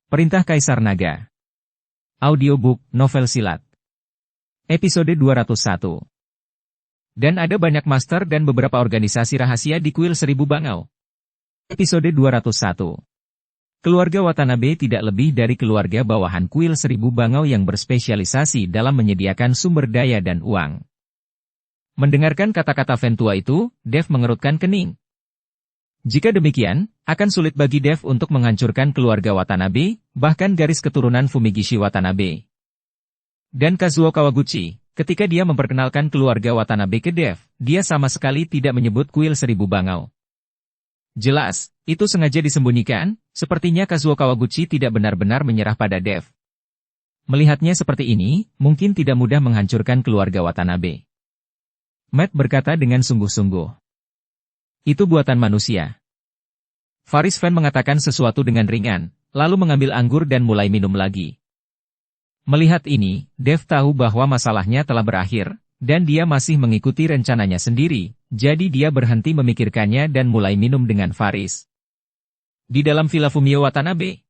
Perintah Kaisar Naga. Audiobook, novel silat. Episode 201. Dan ada banyak master dan beberapa organisasi rahasia di kuil Seribu Bangau. Episode 201. Keluarga Watanabe tidak lebih dari keluarga bawahan kuil Seribu Bangau yang berspesialisasi dalam menyediakan sumber daya dan uang. Mendengarkan kata-kata Ventua itu, Dev mengerutkan kening. Jika demikian, akan sulit bagi Dev untuk menghancurkan keluarga Watanabe, bahkan garis keturunan Fumigishi Watanabe. Dan Kazuo Kawaguchi, ketika dia memperkenalkan keluarga Watanabe ke Dev, dia sama sekali tidak menyebut kuil Seribu Bangau. Jelas, itu sengaja disembunyikan, sepertinya Kazuo Kawaguchi tidak benar-benar menyerah pada Dev. Melihatnya seperti ini, mungkin tidak mudah menghancurkan keluarga Watanabe. Matt berkata dengan sungguh-sungguh. Itu buatan manusia. Faris Van mengatakan sesuatu dengan ringan, lalu mengambil anggur dan mulai minum lagi. Melihat ini, Dev tahu bahwa masalahnya telah berakhir, dan dia masih mengikuti rencananya sendiri, jadi dia berhenti memikirkannya dan mulai minum dengan Faris. Di dalam villa Fumio Watanabe.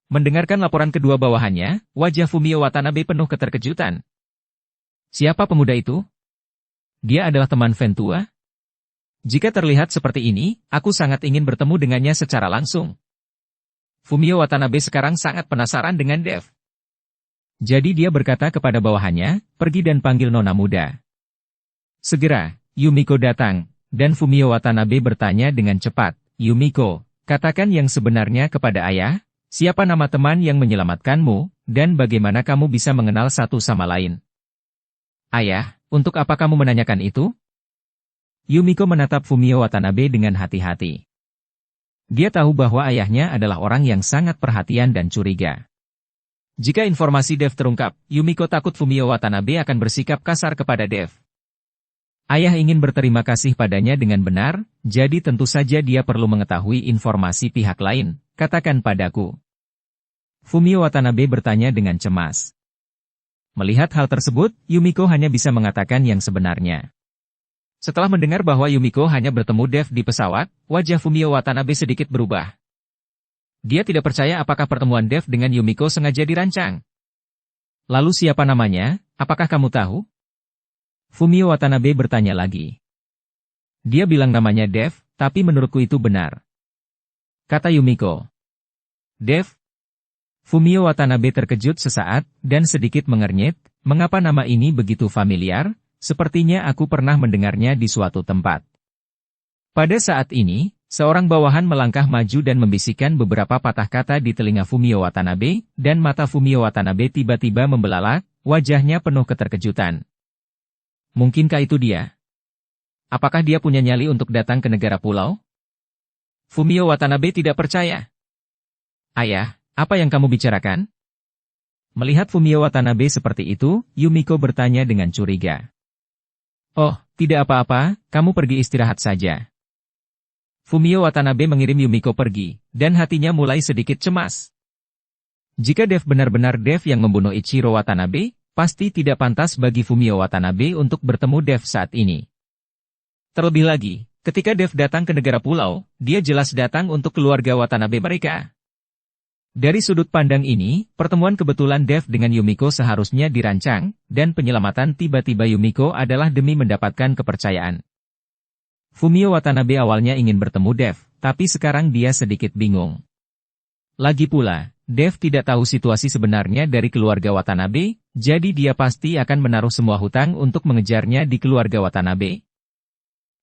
Mendengarkan laporan kedua bawahannya, wajah Fumio Watanabe penuh keterkejutan. Siapa pemuda itu? Dia adalah teman Ventua? Jika terlihat seperti ini, aku sangat ingin bertemu dengannya secara langsung. Fumio Watanabe sekarang sangat penasaran dengan Dev. Jadi dia berkata kepada bawahannya, pergi dan panggil nona muda. Segera, Yumiko datang, dan Fumio Watanabe bertanya dengan cepat, Yumiko, katakan yang sebenarnya kepada ayah, siapa nama teman yang menyelamatkanmu, dan bagaimana kamu bisa mengenal satu sama lain. Ayah, untuk apa kamu menanyakan itu? Yumiko menatap Fumio Watanabe dengan hati-hati. Dia tahu bahwa ayahnya adalah orang yang sangat perhatian dan curiga. Jika informasi Dev terungkap, Yumiko takut Fumio Watanabe akan bersikap kasar kepada Dev. Ayah ingin berterima kasih padanya dengan benar, jadi tentu saja dia perlu mengetahui informasi pihak lain, katakan padaku. Fumio Watanabe bertanya dengan cemas. Melihat hal tersebut, Yumiko hanya bisa mengatakan yang sebenarnya. Setelah mendengar bahwa Yumiko hanya bertemu Dev di pesawat, wajah Fumio Watanabe sedikit berubah. Dia tidak percaya apakah pertemuan Dev dengan Yumiko sengaja dirancang. Lalu siapa namanya, apakah kamu tahu? Fumio Watanabe bertanya lagi. Dia bilang namanya Dev, tapi menurutku itu benar. Kata Yumiko. Dev? Fumio Watanabe terkejut sesaat, dan sedikit mengernyit, mengapa nama ini begitu familiar? Sepertinya aku pernah mendengarnya di suatu tempat. Pada saat ini, seorang bawahan melangkah maju dan membisikkan beberapa patah kata di telinga Fumio Watanabe, dan mata Fumio Watanabe tiba-tiba membelalak, wajahnya penuh keterkejutan. Mungkinkah itu dia? Apakah dia punya nyali untuk datang ke negara pulau? Fumio Watanabe tidak percaya. Ayah, apa yang kamu bicarakan? Melihat Fumio Watanabe seperti itu, Yumiko bertanya dengan curiga. Oh, tidak apa-apa, kamu pergi istirahat saja. Fumio Watanabe mengirim Yumiko pergi, dan hatinya mulai sedikit cemas. Jika Dev benar-benar Dev yang membunuh Ichiro Watanabe, pasti tidak pantas bagi Fumio Watanabe untuk bertemu Dev saat ini. Terlebih lagi, ketika Dev datang ke negara pulau, dia jelas datang untuk keluarga Watanabe mereka. Dari sudut pandang ini, pertemuan kebetulan Dev dengan Yumiko seharusnya dirancang, dan penyelamatan tiba-tiba Yumiko adalah demi mendapatkan kepercayaan. Fumio Watanabe awalnya ingin bertemu Dev, tapi sekarang dia sedikit bingung. Lagi pula, Dev tidak tahu situasi sebenarnya dari keluarga Watanabe, jadi dia pasti akan menaruh semua hutang untuk mengejarnya di keluarga Watanabe.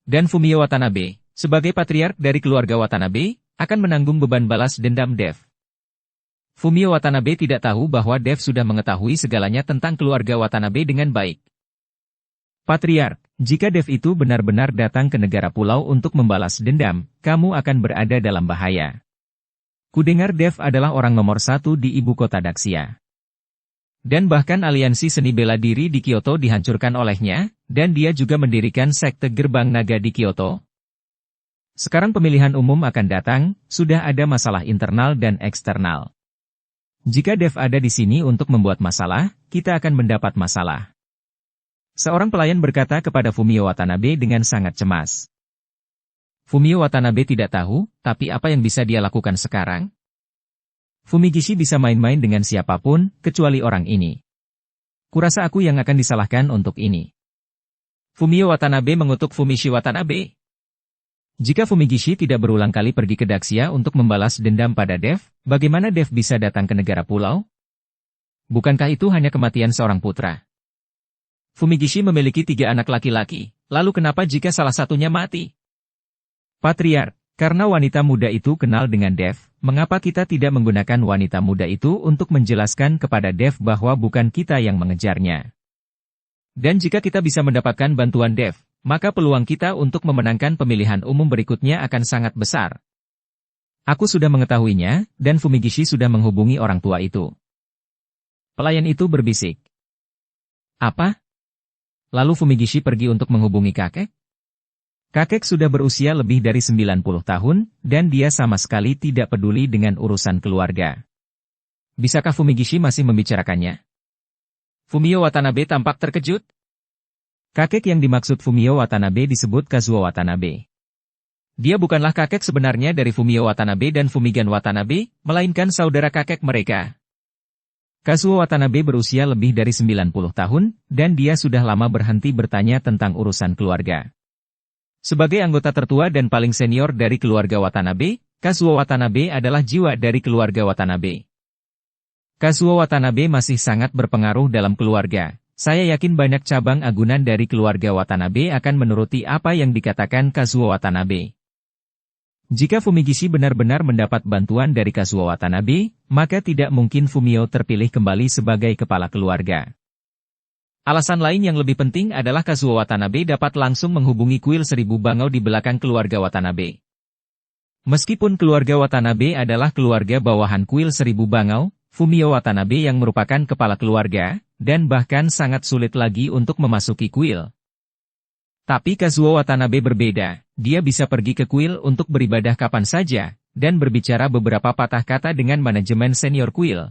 Dan Fumio Watanabe, sebagai patriark dari keluarga Watanabe, akan menanggung beban balas dendam Dev. Fumio Watanabe tidak tahu bahwa Dev sudah mengetahui segalanya tentang keluarga Watanabe dengan baik. Patriark, jika Dev itu benar-benar datang ke negara pulau untuk membalas dendam, kamu akan berada dalam bahaya. Kudengar Dev adalah orang nomor 1 di ibu kota Daxia. Dan bahkan aliansi seni bela diri di Kyoto dihancurkan olehnya, dan dia juga mendirikan sekte gerbang naga di Kyoto. Sekarang pemilihan umum akan datang, sudah ada masalah internal dan eksternal. Jika Dev ada di sini untuk membuat masalah, kita akan mendapat masalah. Seorang pelayan berkata kepada Fumio Watanabe dengan sangat cemas. Fumio Watanabe tidak tahu, tapi apa yang bisa dia lakukan sekarang? Fumigishi bisa main-main dengan siapapun, kecuali orang ini. Kurasa aku yang akan disalahkan untuk ini. Fumio Watanabe mengutuk Fumishi Watanabe. Jika Fumigishi tidak berulang kali pergi ke Daxia untuk membalas dendam pada Dev, bagaimana Dev bisa datang ke negara pulau? Bukankah itu hanya kematian seorang putra? Fumigishi memiliki 3 anak laki-laki, lalu kenapa jika salah satunya mati? Patriark, karena wanita muda itu kenal dengan Dev, mengapa kita tidak menggunakan wanita muda itu untuk menjelaskan kepada Dev bahwa bukan kita yang mengejarnya? Dan jika kita bisa mendapatkan bantuan Dev, maka peluang kita untuk memenangkan pemilihan umum berikutnya akan sangat besar. Aku sudah mengetahuinya, dan Fumigishi sudah menghubungi orang tua itu. Pelayan itu berbisik. Apa? Lalu Fumigishi pergi untuk menghubungi kakek? Kakek sudah berusia lebih dari 90 tahun, dan dia sama sekali tidak peduli dengan urusan keluarga. Bisakah Fumigishi masih membicarakannya? Fumio Watanabe tampak terkejut. Kakek yang dimaksud Fumio Watanabe disebut Kazuo Watanabe. Dia bukanlah kakek sebenarnya dari Fumio Watanabe dan Fumigan Watanabe, melainkan saudara kakek mereka. Kazuo Watanabe berusia lebih dari 90 tahun, dan dia sudah lama berhenti bertanya tentang urusan keluarga. Sebagai anggota tertua dan paling senior dari keluarga Watanabe, Kazuo Watanabe adalah jiwa dari keluarga Watanabe. Kazuo Watanabe masih sangat berpengaruh dalam keluarga. Saya yakin banyak cabang agunan dari keluarga Watanabe akan menuruti apa yang dikatakan Kazuo Watanabe. Jika Fumigishi benar-benar mendapat bantuan dari Kazuo Watanabe, maka tidak mungkin Fumio terpilih kembali sebagai kepala keluarga. Alasan lain yang lebih penting adalah Kazuo Watanabe dapat langsung menghubungi kuil 1000 bangau di belakang keluarga Watanabe. Meskipun keluarga Watanabe adalah keluarga bawahan kuil 1000 bangau, Fumio Watanabe yang merupakan kepala keluarga, dan bahkan sangat sulit lagi untuk memasuki kuil. Tapi Kazuo Watanabe berbeda, dia bisa pergi ke kuil untuk beribadah kapan saja, dan berbicara beberapa patah kata dengan manajemen senior kuil.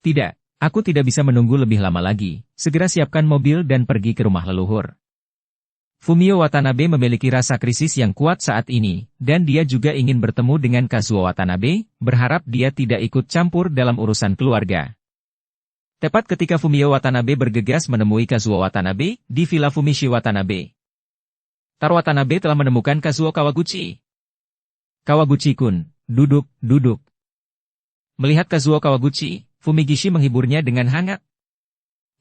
Tidak, aku tidak bisa menunggu lebih lama lagi, segera siapkan mobil dan pergi ke rumah leluhur. Fumio Watanabe memiliki rasa krisis yang kuat saat ini, dan dia juga ingin bertemu dengan Kazuo Watanabe, berharap dia tidak ikut campur dalam urusan keluarga. Tepat ketika Fumio Watanabe bergegas menemui Kazuo Watanabe di Villa Fumishi Watanabe. Taro Watanabe telah menemukan Kazuo Kawaguchi. Kawaguchi-kun, duduk. Melihat Kazuo Kawaguchi, Fumigishi menghiburnya dengan hangat.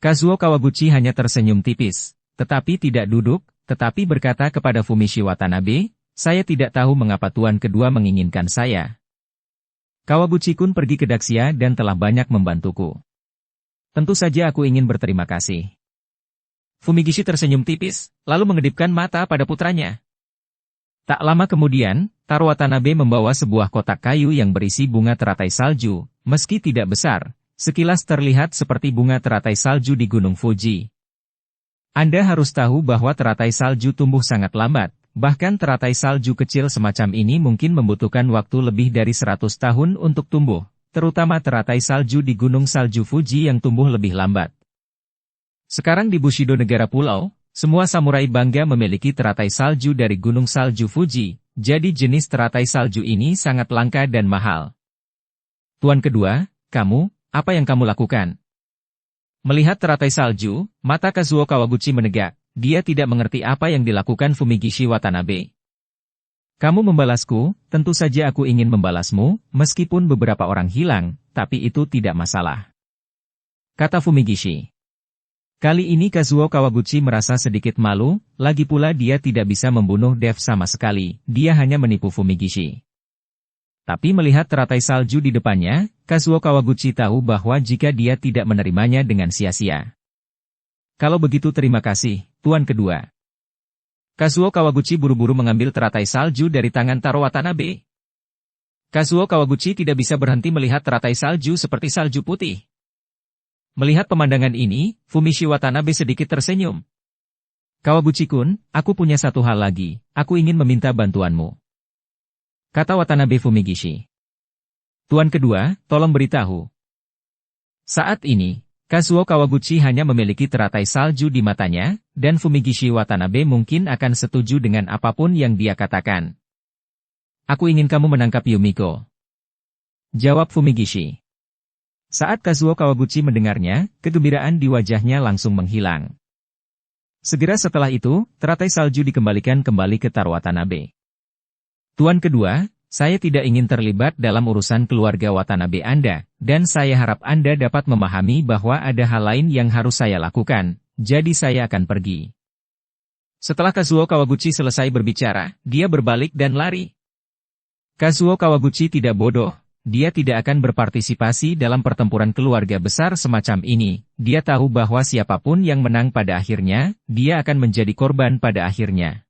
Kazuo Kawaguchi hanya tersenyum tipis, tetapi tidak duduk, tetapi berkata kepada Fumishi Watanabe, saya tidak tahu mengapa tuan kedua menginginkan saya. Kawaguchi-kun pergi ke Daxia dan telah banyak membantuku. Tentu saja aku ingin berterima kasih. Fumigishi tersenyum tipis, lalu mengedipkan mata pada putranya. Tak lama kemudian, Taro Watanabe membawa sebuah kotak kayu yang berisi bunga teratai salju, meski tidak besar, sekilas terlihat seperti bunga teratai salju di Gunung Fuji. Anda harus tahu bahwa teratai salju tumbuh sangat lambat, bahkan teratai salju kecil semacam ini mungkin membutuhkan waktu lebih dari 100 tahun untuk tumbuh. Terutama teratai salju di Gunung Salju Fuji yang tumbuh lebih lambat. Sekarang di Bushido Negara Pulau, semua samurai bangga memiliki teratai salju dari Gunung Salju Fuji, jadi jenis teratai salju ini sangat langka dan mahal. Tuan kedua, kamu, apa yang kamu lakukan? Melihat teratai salju, mata Kazuo Kawaguchi menegak, dia tidak mengerti apa yang dilakukan Fumigishi Watanabe. Kamu membalasku, tentu saja aku ingin membalasmu, meskipun beberapa orang hilang, tapi itu tidak masalah. Kata Fumigishi. Kali ini Kazuo Kawaguchi merasa sedikit malu, lagi pula dia tidak bisa membunuh Dev sama sekali, dia hanya menipu Fumigishi. Tapi melihat teratai salju di depannya, Kazuo Kawaguchi tahu bahwa jika dia tidak menerimanya dengan sia-sia. Kalau begitu terima kasih, tuan kedua. Kazuo Kawaguchi buru-buru mengambil teratai salju dari tangan Taro Watanabe. Kazuo Kawaguchi tidak bisa berhenti melihat teratai salju seperti salju putih. Melihat pemandangan ini, Fumishi Watanabe sedikit tersenyum. Kawaguchi-kun, aku punya satu hal lagi, aku ingin meminta bantuanmu. Kata Watanabe Fumigishi. Tuan kedua, tolong beritahu. Saat ini, Kazuo Kawaguchi hanya memiliki teratai salju di matanya, dan Fumigishi Watanabe mungkin akan setuju dengan apapun yang dia katakan. Aku ingin kamu menangkap Yumiko. Jawab Fumigishi. Saat Kazuo Kawaguchi mendengarnya, kegembiraan di wajahnya langsung menghilang. Segera setelah itu, teratai salju dikembalikan kembali ke Taro Watanabe. Tuan kedua, saya tidak ingin terlibat dalam urusan keluarga Watanabe Anda, dan saya harap Anda dapat memahami bahwa ada hal lain yang harus saya lakukan, jadi saya akan pergi. Setelah Kazuo Kawaguchi selesai berbicara, dia berbalik dan lari. Kazuo Kawaguchi tidak bodoh. Dia tidak akan berpartisipasi dalam pertempuran keluarga besar semacam ini. Dia tahu bahwa siapapun yang menang pada akhirnya, dia akan menjadi korban pada akhirnya.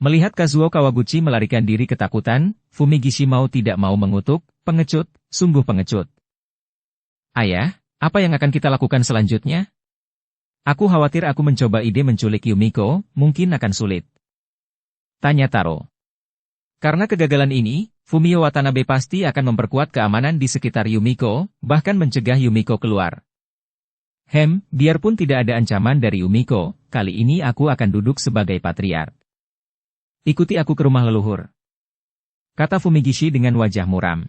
Melihat Kazuo Kawaguchi melarikan diri ketakutan, Fumigishi mau tidak mau mengutuk, pengecut, sungguh pengecut. Ayah, apa yang akan kita lakukan selanjutnya? Aku khawatir aku mencoba ide menculik Yumiko, mungkin akan sulit. Tanya Taro. Karena kegagalan ini, Fumio Watanabe pasti akan memperkuat keamanan di sekitar Yumiko, bahkan mencegah Yumiko keluar. Biarpun tidak ada ancaman dari Yumiko, kali ini aku akan duduk sebagai patriark. Ikuti aku ke rumah leluhur. Kata Fumigishi dengan wajah muram.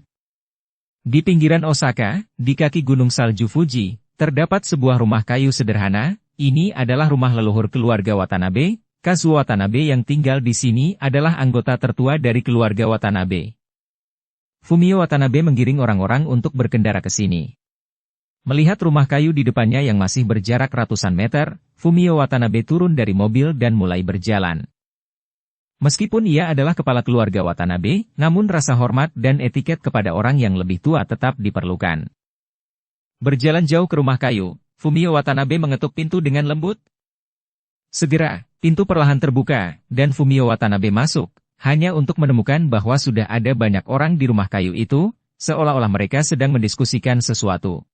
Di pinggiran Osaka, di kaki gunung salju Fuji, terdapat sebuah rumah kayu sederhana. Ini adalah rumah leluhur keluarga Watanabe. Kazuo Watanabe yang tinggal di sini adalah anggota tertua dari keluarga Watanabe. Fumio Watanabe menggiring orang-orang untuk berkendara ke sini. Melihat rumah kayu di depannya yang masih berjarak ratusan meter, Fumio Watanabe turun dari mobil dan mulai berjalan. Meskipun ia adalah kepala keluarga Watanabe, namun rasa hormat dan etiket kepada orang yang lebih tua tetap diperlukan. Berjalan jauh ke rumah kayu, Fumio Watanabe mengetuk pintu dengan lembut. Segera, pintu perlahan terbuka, dan Fumio Watanabe masuk, hanya untuk menemukan bahwa sudah ada banyak orang di rumah kayu itu, seolah-olah mereka sedang mendiskusikan sesuatu.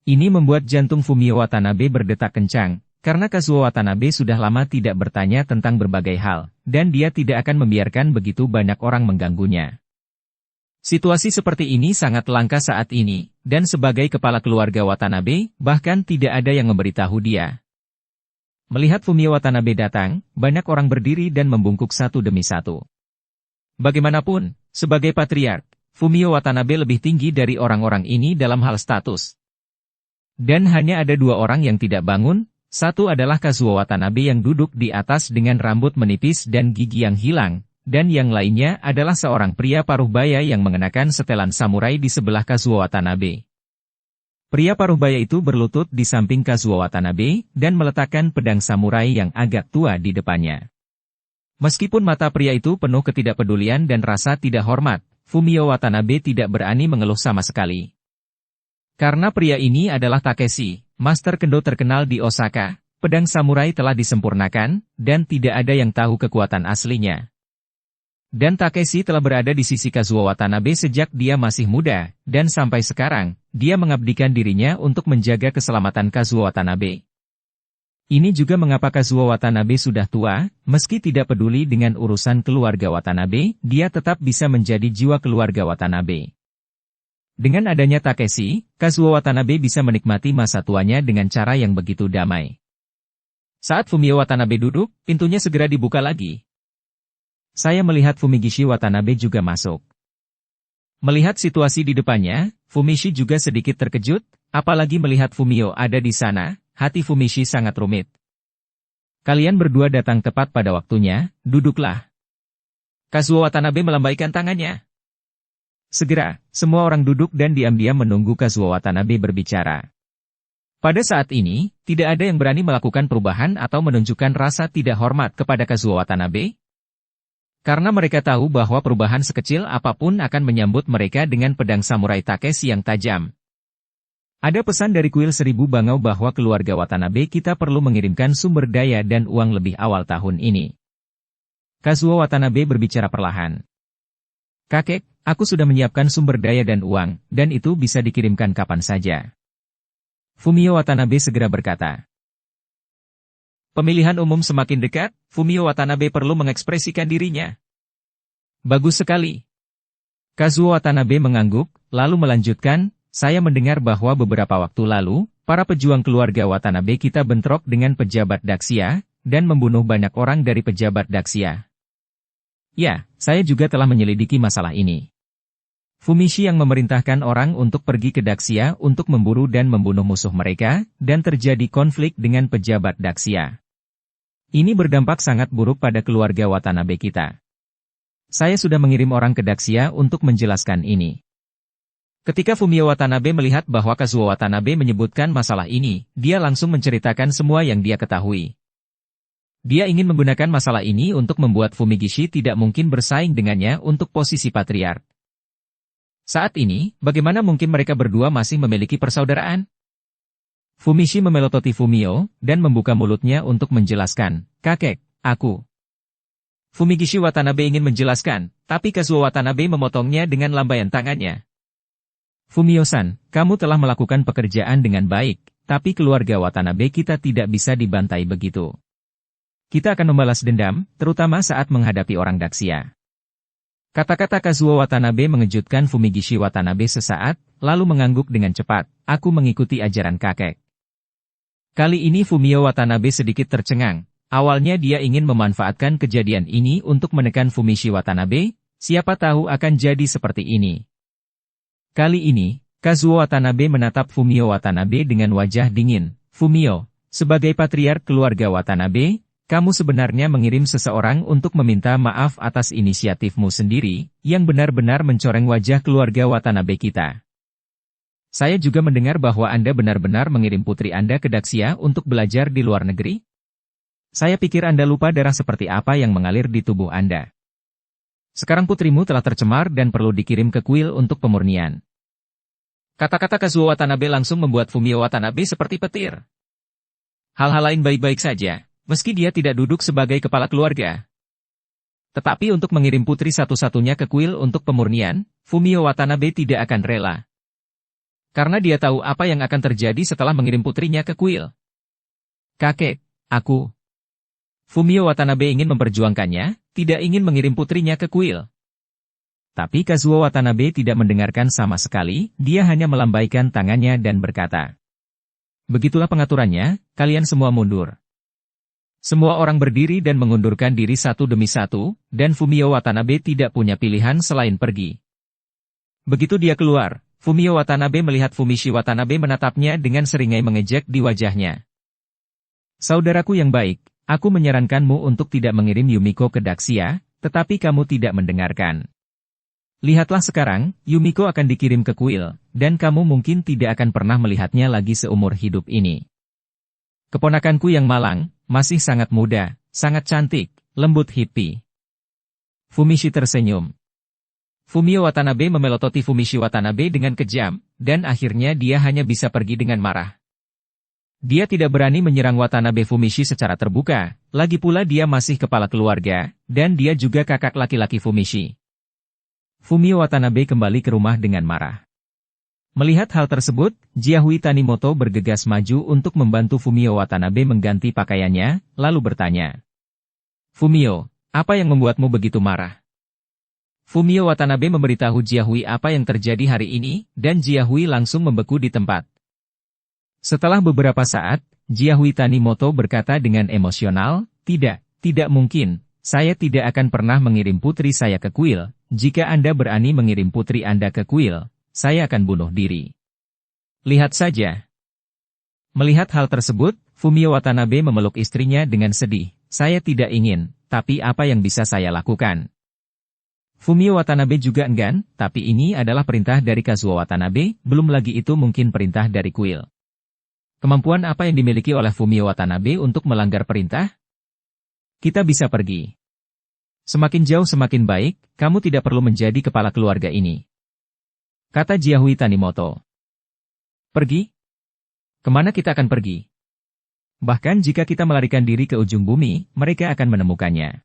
Ini membuat jantung Fumio Watanabe berdetak kencang, karena Kazuo Watanabe sudah lama tidak bertanya tentang berbagai hal, dan dia tidak akan membiarkan begitu banyak orang mengganggunya. Situasi seperti ini sangat langka saat ini, dan sebagai kepala keluarga Watanabe, bahkan tidak ada yang memberitahu dia. Melihat Fumio Watanabe datang, banyak orang berdiri dan membungkuk satu demi satu. Bagaimanapun, sebagai patriark, Fumio Watanabe lebih tinggi dari orang-orang ini dalam hal status. Dan hanya ada dua orang yang tidak bangun, satu adalah Kazuo Watanabe yang duduk di atas dengan rambut menipis dan gigi yang hilang, dan yang lainnya adalah seorang pria paruh baya yang mengenakan setelan samurai di sebelah Kazuo Watanabe. Pria paruh baya itu berlutut di samping Kazuo Watanabe, dan meletakkan pedang samurai yang agak tua di depannya. Meskipun mata pria itu penuh ketidakpedulian dan rasa tidak hormat, Fumio Watanabe tidak berani mengeluh sama sekali. Karena pria ini adalah Takeshi, master kendo terkenal di Osaka, pedang samurai telah disempurnakan, dan tidak ada yang tahu kekuatan aslinya. Dan Takeshi telah berada di sisi Kazuo Watanabe sejak dia masih muda, dan sampai sekarang, dia mengabdikan dirinya untuk menjaga keselamatan Kazuo Watanabe. Ini juga mengapa Kazuo Watanabe sudah tua, meski tidak peduli dengan urusan keluarga Watanabe, dia tetap bisa menjadi jiwa keluarga Watanabe. Dengan adanya Takeshi, Kazuo Watanabe bisa menikmati masa tuanya dengan cara yang begitu damai. Saat Fumio Watanabe duduk, pintunya segera dibuka lagi. Saya melihat Fumigishi Watanabe juga masuk. Melihat situasi di depannya, Fumishi juga sedikit terkejut, apalagi melihat Fumio ada di sana, hati Fumishi sangat rumit. Kalian berdua datang tepat pada waktunya, duduklah. Kazuo Watanabe melambaikan tangannya. Segera, semua orang duduk dan diam-diam menunggu Kazuo Watanabe berbicara. Pada saat ini, tidak ada yang berani melakukan perubahan atau menunjukkan rasa tidak hormat kepada Kazuo Watanabe. Karena mereka tahu bahwa perubahan sekecil apapun akan menyambut mereka dengan pedang samurai Takeshi yang tajam. Ada pesan dari kuil 1000 bangau bahwa keluarga Watanabe kita perlu mengirimkan sumber daya dan uang lebih awal tahun ini. Kazuo Watanabe berbicara perlahan. Kakek, aku sudah menyiapkan sumber daya dan uang, dan itu bisa dikirimkan kapan saja. Fumio Watanabe segera berkata. Pemilihan umum semakin dekat, Fumio Watanabe perlu mengekspresikan dirinya. Bagus sekali. Kazuo Watanabe mengangguk, lalu melanjutkan, saya mendengar bahwa beberapa waktu lalu, para pejuang keluarga Watanabe kita bentrok dengan pejabat Daxia, dan membunuh banyak orang dari pejabat Daxia. Ya, saya juga telah menyelidiki masalah ini. Fumishi yang memerintahkan orang untuk pergi ke Daxia untuk memburu dan membunuh musuh mereka, dan terjadi konflik dengan pejabat Daxia. Ini berdampak sangat buruk pada keluarga Watanabe kita. Saya sudah mengirim orang ke Daxia untuk menjelaskan ini. Ketika Fumio Watanabe melihat bahwa Kazuo Watanabe menyebutkan masalah ini, dia langsung menceritakan semua yang dia ketahui. Dia ingin menggunakan masalah ini untuk membuat Fumigishi tidak mungkin bersaing dengannya untuk posisi patriark. Saat ini, bagaimana mungkin mereka berdua masih memiliki persaudaraan? Fumishi memelototi Fumio, dan membuka mulutnya untuk menjelaskan, "Kakek, aku." Fumigishi Watanabe ingin menjelaskan, tapi Kazuo Watanabe memotongnya dengan lambaian tangannya. "Fumio-san, kamu telah melakukan pekerjaan dengan baik, tapi keluarga Watanabe kita tidak bisa dibantai begitu. Kita akan membalas dendam, terutama saat menghadapi orang Daxia." Kata-kata Kazuo Watanabe mengejutkan Fumigishi Watanabe sesaat, lalu mengangguk dengan cepat, "Aku mengikuti ajaran kakek." Kali ini Fumio Watanabe sedikit tercengang. Awalnya dia ingin memanfaatkan kejadian ini untuk menekan Fumishi Watanabe, siapa tahu akan jadi seperti ini. Kali ini, Kazuo Watanabe menatap Fumio Watanabe dengan wajah dingin. "Fumio, sebagai patriark keluarga Watanabe, kamu sebenarnya mengirim seseorang untuk meminta maaf atas inisiatifmu sendiri, yang benar-benar mencoreng wajah keluarga Watanabe kita. Saya juga mendengar bahwa Anda benar-benar mengirim putri Anda ke Daxia untuk belajar di luar negeri. Saya pikir Anda lupa darah seperti apa yang mengalir di tubuh Anda. Sekarang putrimu telah tercemar dan perlu dikirim ke kuil untuk pemurnian." Kata-kata Kazuo Watanabe langsung membuat Fumio Watanabe seperti petir. Hal-hal lain baik-baik saja, meski dia tidak duduk sebagai kepala keluarga. Tetapi untuk mengirim putri satu-satunya ke kuil untuk pemurnian, Fumio Watanabe tidak akan rela. Karena dia tahu apa yang akan terjadi setelah mengirim putrinya ke kuil. "Kakek, aku..." Fumio Watanabe ingin memperjuangkannya, tidak ingin mengirim putrinya ke kuil. Tapi Kazuo Watanabe tidak mendengarkan sama sekali, dia hanya melambaikan tangannya dan berkata, "Begitulah pengaturannya, kalian semua mundur." Semua orang berdiri dan mengundurkan diri satu demi satu, dan Fumio Watanabe tidak punya pilihan selain pergi. Begitu dia keluar, Fumio Watanabe melihat Fumishi Watanabe menatapnya dengan seringai mengejek di wajahnya. "Saudaraku yang baik, aku menyarankanmu untuk tidak mengirim Yumiko ke Daxia, tetapi kamu tidak mendengarkan. Lihatlah sekarang, Yumiko akan dikirim ke kuil, dan kamu mungkin tidak akan pernah melihatnya lagi seumur hidup ini. Keponakanku yang malang, masih sangat muda, sangat cantik, lembut hippie." Fumishi tersenyum. Fumio Watanabe memelototi Fumishi Watanabe dengan kejam, dan akhirnya dia hanya bisa pergi dengan marah. Dia tidak berani menyerang Watanabe Fumishi secara terbuka, lagi pula dia masih kepala keluarga, dan dia juga kakak laki-laki Fumishi. Fumio Watanabe kembali ke rumah dengan marah. Melihat hal tersebut, Jiahui Tanimoto bergegas maju untuk membantu Fumio Watanabe mengganti pakaiannya, lalu bertanya, "Fumio, apa yang membuatmu begitu marah?" Fumio Watanabe memberitahu Jiahui apa yang terjadi hari ini, dan Jiahui langsung membeku di tempat. Setelah beberapa saat, Jiahui Tanimoto berkata dengan emosional, tidak mungkin, saya tidak akan pernah mengirim putri saya ke kuil, jika Anda berani mengirim putri Anda ke kuil, saya akan bunuh diri. Lihat saja." Melihat hal tersebut, Fumio Watanabe memeluk istrinya dengan sedih, "Saya tidak ingin, tapi apa yang bisa saya lakukan?" Fumio Watanabe juga enggan, tapi ini adalah perintah dari Kazuo Watanabe, belum lagi itu mungkin perintah dari kuil. Kemampuan apa yang dimiliki oleh Fumio Watanabe untuk melanggar perintah? "Kita bisa pergi. Semakin jauh semakin baik, kamu tidak perlu menjadi kepala keluarga ini," kata Jiahui Tanimoto. "Pergi? Kemana kita akan pergi? Bahkan jika kita melarikan diri ke ujung bumi, mereka akan menemukannya."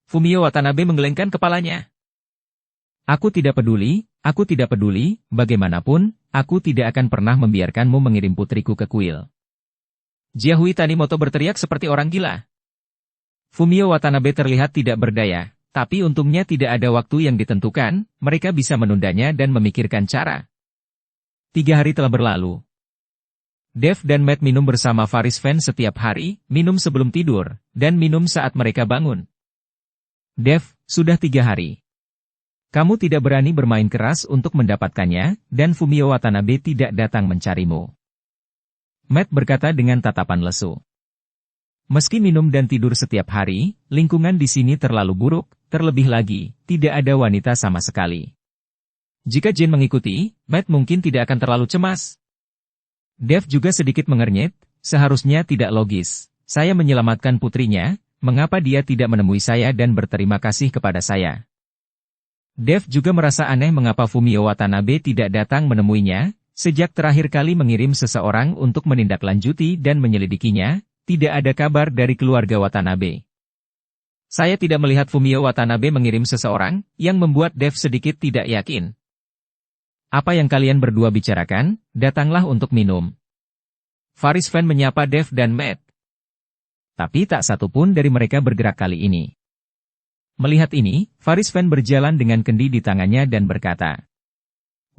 Fumio Watanabe menggelengkan kepalanya. Aku tidak peduli, bagaimanapun, aku tidak akan pernah membiarkanmu mengirim putriku ke kuil." Jiahui Tanimoto berteriak seperti orang gila. Fumio Watanabe terlihat tidak berdaya, tapi untungnya tidak ada waktu yang ditentukan, mereka bisa menundanya dan memikirkan cara. 3 hari telah berlalu. Dev dan Matt minum bersama Faris Fan setiap hari, minum sebelum tidur, dan minum saat mereka bangun. "Dev, sudah 3 hari. Kamu tidak berani bermain keras untuk mendapatkannya, dan Fumio Watanabe tidak datang mencarimu. Matt berkata dengan tatapan lesu. Meski minum dan tidur setiap hari, lingkungan di sini terlalu buruk, terlebih lagi, tidak ada wanita sama sekali. Jika Jane mengikuti, Matt mungkin tidak akan terlalu cemas. Dev juga sedikit mengernyit, seharusnya tidak logis. Saya menyelamatkan putrinya, mengapa dia tidak menemui saya dan berterima kasih kepada saya? Dev juga merasa aneh mengapa Fumio Watanabe tidak datang menemuinya, sejak terakhir kali mengirim seseorang untuk menindaklanjuti dan menyelidikinya, tidak ada kabar dari keluarga Watanabe. Saya tidak melihat Fumio Watanabe mengirim seseorang, yang membuat Dev sedikit tidak yakin. Apa yang kalian berdua bicarakan? Datanglah untuk minum. Faris Fan menyapa Dev dan Matt. Tapi tak satu pun dari mereka bergerak kali ini. Melihat ini, Faris Fan berjalan dengan kendi di tangannya dan berkata,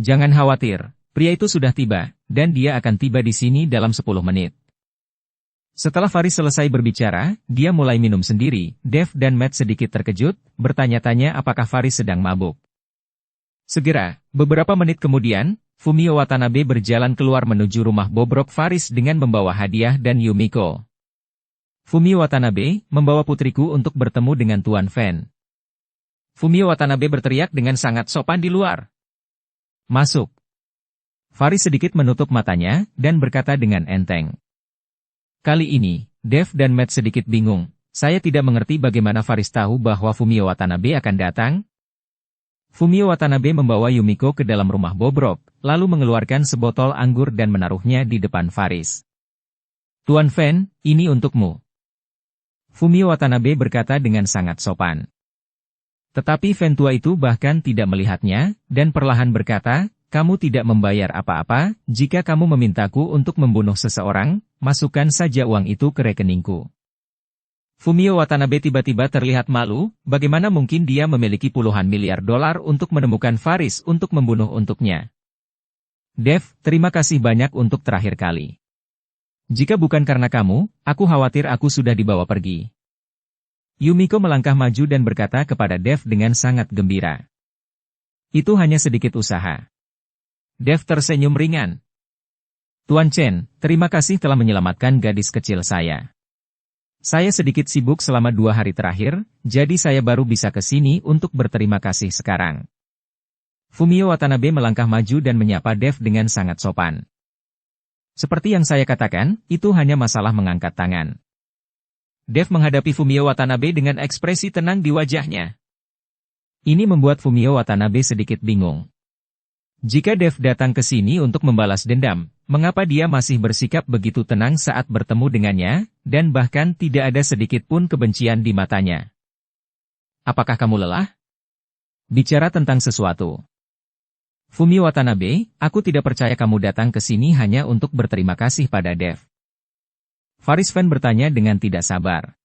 "Jangan khawatir, pria itu sudah tiba, dan dia akan tiba di sini dalam 10 menit." Setelah Faris selesai berbicara, dia mulai minum sendiri. Dev dan Matt sedikit terkejut, bertanya-tanya apakah Faris sedang mabuk. Segera, beberapa menit kemudian, Fumio Watanabe berjalan keluar menuju rumah bobrok Faris dengan membawa hadiah dan Yumiko. Fumio Watanabe, membawa putriku untuk bertemu dengan Tuan Fan. Fumio Watanabe berteriak dengan sangat sopan di luar. Masuk. Faris sedikit menutup matanya, dan berkata dengan enteng. Kali ini, Dev dan Matt sedikit bingung. Saya tidak mengerti bagaimana Faris tahu bahwa Fumio Watanabe akan datang. Fumio Watanabe membawa Yumiko ke dalam rumah bobrok, lalu mengeluarkan sebotol anggur dan menaruhnya di depan Faris. Tuan Fan, ini untukmu. Fumio Watanabe berkata dengan sangat sopan. Tetapi Fan tua itu bahkan tidak melihatnya, dan perlahan berkata, kamu tidak membayar apa-apa, jika kamu memintaku untuk membunuh seseorang, masukkan saja uang itu ke rekeningku. Fumio Watanabe tiba-tiba terlihat malu, bagaimana mungkin dia memiliki puluhan miliar dolar untuk menemukan Faris untuk membunuh untuknya. Dev, terima kasih banyak untuk terakhir kali. Jika bukan karena kamu, aku khawatir aku sudah dibawa pergi. Yumiko melangkah maju dan berkata kepada Dev dengan sangat gembira. Itu hanya sedikit usaha. Dev tersenyum ringan. Tuan Chen, terima kasih telah menyelamatkan gadis kecil saya. Saya sedikit sibuk selama 2 hari terakhir, jadi saya baru bisa ke sini untuk berterima kasih sekarang. Fumio Watanabe melangkah maju dan menyapa Dev dengan sangat sopan. Seperti yang saya katakan, itu hanya masalah mengangkat tangan. Dev menghadapi Fumio Watanabe dengan ekspresi tenang di wajahnya. Ini membuat Fumio Watanabe sedikit bingung. Jika Dev datang ke sini untuk membalas dendam, mengapa dia masih bersikap begitu tenang saat bertemu dengannya, dan bahkan tidak ada sedikit pun kebencian di matanya? Apakah kamu lelah? Bicara tentang sesuatu. Fumio Watanabe, aku tidak percaya kamu datang ke sini hanya untuk berterima kasih pada Dev. Faris Fan bertanya dengan tidak sabar.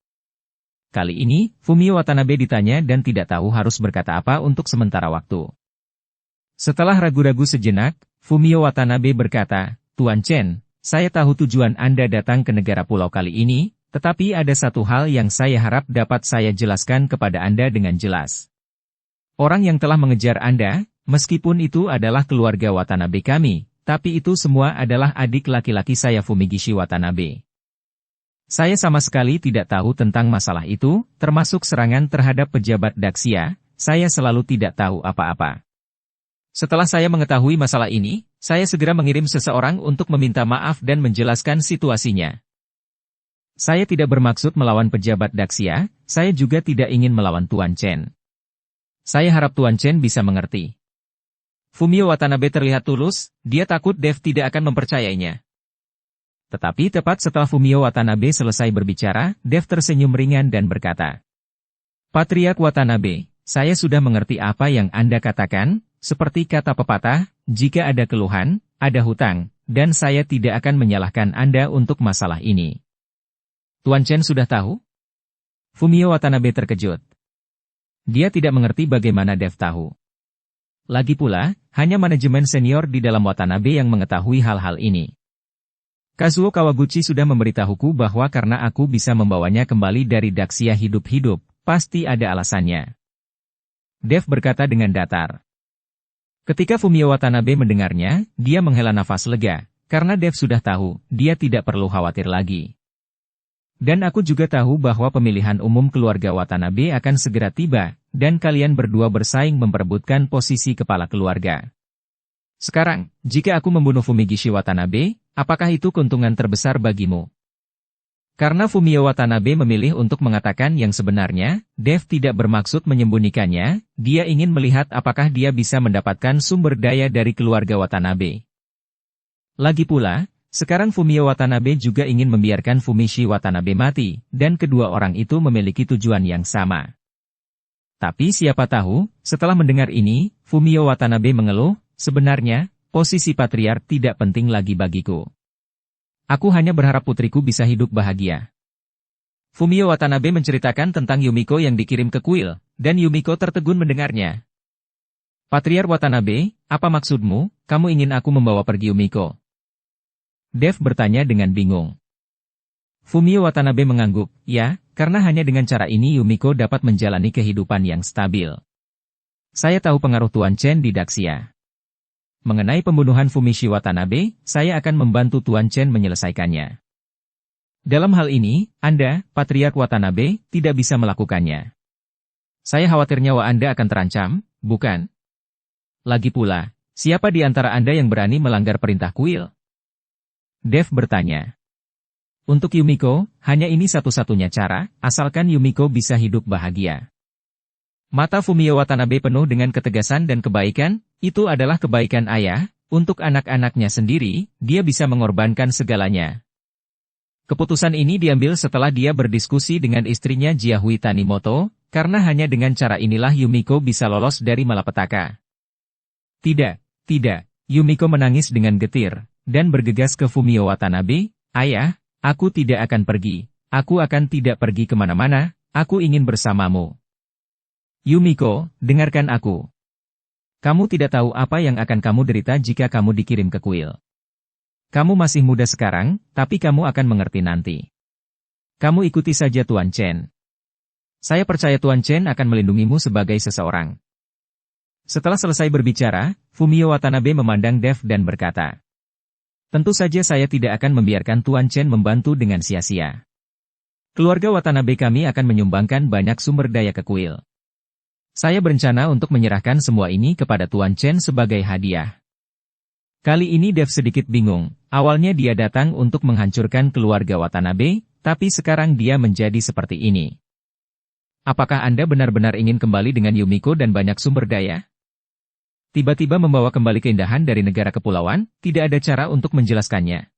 Kali ini, Fumio Watanabe ditanya dan tidak tahu harus berkata apa untuk sementara waktu. Setelah ragu-ragu sejenak, Fumio Watanabe berkata, Tuan Chen, saya tahu tujuan Anda datang ke negara pulau kali ini, tetapi ada satu hal yang saya harap dapat saya jelaskan kepada Anda dengan jelas. Orang yang telah mengejar Anda, meskipun itu adalah keluarga Watanabe kami, tapi itu semua adalah adik laki-laki saya Fumigishi Watanabe. Saya sama sekali tidak tahu tentang masalah itu, termasuk serangan terhadap pejabat Daxia, saya selalu tidak tahu apa-apa. Setelah saya mengetahui masalah ini, saya segera mengirim seseorang untuk meminta maaf dan menjelaskan situasinya. Saya tidak bermaksud melawan pejabat Daxia, saya juga tidak ingin melawan Tuan Chen. Saya harap Tuan Chen bisa mengerti. Fumio Watanabe terlihat tulus, dia takut Dev tidak akan mempercayainya. Tetapi tepat setelah Fumio Watanabe selesai berbicara, Dev tersenyum ringan dan berkata, Patriark Watanabe, saya sudah mengerti apa yang Anda katakan. Seperti kata pepatah, jika ada keluhan, ada hutang, dan saya tidak akan menyalahkan Anda untuk masalah ini. Tuan Chen sudah tahu? Fumio Watanabe terkejut. Dia tidak mengerti bagaimana Dev tahu. Lagi pula, hanya manajemen senior di dalam Watanabe yang mengetahui hal-hal ini. Kazuo Kawaguchi sudah memberitahuku bahwa karena aku bisa membawanya kembali dari Daxia hidup-hidup, pasti ada alasannya. Dev berkata dengan datar. Ketika Fumio Watanabe mendengarnya, dia menghela nafas lega, karena Dev sudah tahu, dia tidak perlu khawatir lagi. Dan aku juga tahu bahwa pemilihan umum keluarga Watanabe akan segera tiba, dan kalian berdua bersaing memperebutkan posisi kepala keluarga. Sekarang, jika aku membunuh Fumigishi Watanabe, apakah itu keuntungan terbesar bagimu? Karena Fumio Watanabe memilih untuk mengatakan yang sebenarnya, Dev tidak bermaksud menyembunyikannya, dia ingin melihat apakah dia bisa mendapatkan sumber daya dari keluarga Watanabe. Lagi pula, sekarang Fumio Watanabe juga ingin membiarkan Fumishi Watanabe mati, dan kedua orang itu memiliki tujuan yang sama. Tapi siapa tahu, setelah mendengar ini, Fumio Watanabe mengeluh, sebenarnya, posisi patriark tidak penting lagi bagiku. Aku hanya berharap putriku bisa hidup bahagia. Fumio Watanabe menceritakan tentang Yumiko yang dikirim ke kuil, dan Yumiko tertegun mendengarnya. Patriark Watanabe, apa maksudmu, kamu ingin aku membawa pergi Yumiko? Dev bertanya dengan bingung. Fumio Watanabe mengangguk, ya, karena hanya dengan cara ini Yumiko dapat menjalani kehidupan yang stabil. Saya tahu pengaruh Tuan Chen di Daxia. Mengenai pembunuhan Fumishi Watanabe, saya akan membantu Tuan Chen menyelesaikannya. Dalam hal ini, Anda, Patriark Watanabe, tidak bisa melakukannya. Saya khawatir nyawa Anda akan terancam, bukan? Lagi pula, siapa di antara Anda yang berani melanggar perintah kuil? Dev bertanya. Untuk Yumiko, hanya ini satu-satunya cara, asalkan Yumiko bisa hidup bahagia. Mata Fumio Watanabe penuh dengan ketegasan dan kebaikan, itu adalah kebaikan ayah, untuk anak-anaknya sendiri, dia bisa mengorbankan segalanya. Keputusan ini diambil setelah dia berdiskusi dengan istrinya Jiahui Tanimoto, karena hanya dengan cara inilah Yumiko bisa lolos dari malapetaka. Tidak, Yumiko menangis dengan getir, dan bergegas ke Fumio Watanabe, ayah, aku tidak akan pergi, aku akan tidak pergi kemana-mana, aku ingin bersamamu. Yumiko, dengarkan aku. Kamu tidak tahu apa yang akan kamu derita jika kamu dikirim ke kuil. Kamu masih muda sekarang, tapi kamu akan mengerti nanti. Kamu ikuti saja Tuan Chen. Saya percaya Tuan Chen akan melindungimu sebagai seseorang. Setelah selesai berbicara, Fumio Watanabe memandang Dev dan berkata, tentu saja saya tidak akan membiarkan Tuan Chen membantu dengan sia-sia. Keluarga Watanabe kami akan menyumbangkan banyak sumber daya ke kuil. Saya berencana untuk menyerahkan semua ini kepada Tuan Chen sebagai hadiah. Kali ini Dev sedikit bingung, awalnya dia datang untuk menghancurkan keluarga Watanabe, tapi sekarang dia menjadi seperti ini. Apakah Anda benar-benar ingin kembali dengan Yumiko dan banyak sumber daya? Tiba-tiba membawa kembali keindahan dari negara kepulauan, tidak ada cara untuk menjelaskannya.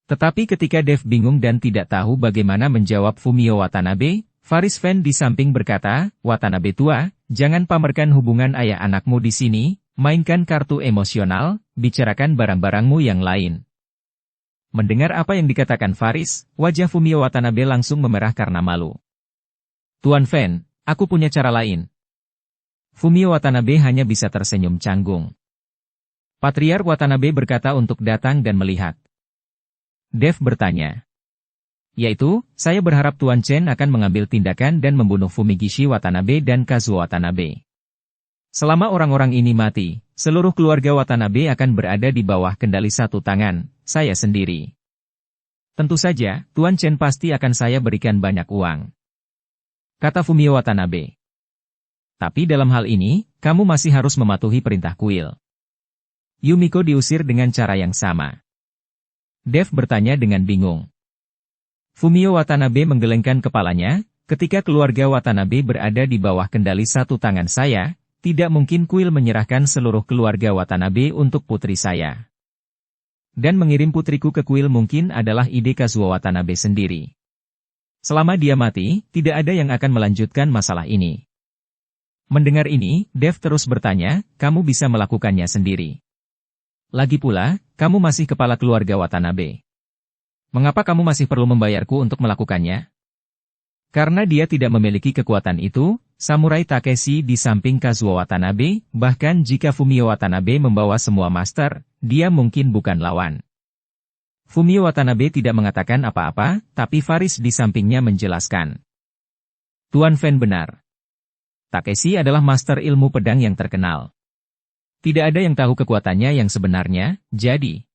Tetapi ketika Dev bingung dan tidak tahu bagaimana menjawab Fumio Watanabe, Faris Fan di samping berkata, Watanabe tua, jangan pamerkan hubungan ayah anakmu di sini, mainkan kartu emosional, bicarakan barang-barangmu yang lain. Mendengar apa yang dikatakan Faris, wajah Fumio Watanabe langsung memerah karena malu. Tuan Fan, aku punya cara lain. Fumio Watanabe hanya bisa tersenyum canggung. Patriark Watanabe berkata untuk datang dan melihat. Dev bertanya. Yaitu, saya berharap Tuan Chen akan mengambil tindakan dan membunuh Fumigishi Watanabe dan Kazuo Watanabe. Selama orang-orang ini mati, seluruh keluarga Watanabe akan berada di bawah kendali satu tangan, saya sendiri. Tentu saja, Tuan Chen pasti akan saya berikan banyak uang. Kata Fumio Watanabe. Tapi dalam hal ini, kamu masih harus mematuhi perintah kuil. Yumiko diusir dengan cara yang sama. Dev bertanya dengan bingung. Fumio Watanabe menggelengkan kepalanya, ketika keluarga Watanabe berada di bawah kendali satu tangan saya, tidak mungkin kuil menyerahkan seluruh keluarga Watanabe untuk putri saya. Dan mengirim putriku ke kuil mungkin adalah ide Kazuo Watanabe sendiri. Selama dia mati, tidak ada yang akan melanjutkan masalah ini. Mendengar ini, Dev terus bertanya, kamu bisa melakukannya sendiri. Lagi pula, kamu masih kepala keluarga Watanabe. Mengapa kamu masih perlu membayarku untuk melakukannya? Karena dia tidak memiliki kekuatan itu, Samurai Takeshi di samping Kazuo Watanabe, bahkan jika Fumio Watanabe membawa semua master, dia mungkin bukan lawan. Fumio Watanabe tidak mengatakan apa-apa, tapi Faris di sampingnya menjelaskan. Tuan Fan benar. Takeshi adalah master ilmu pedang yang terkenal. Tidak ada yang tahu kekuatannya yang sebenarnya, jadi.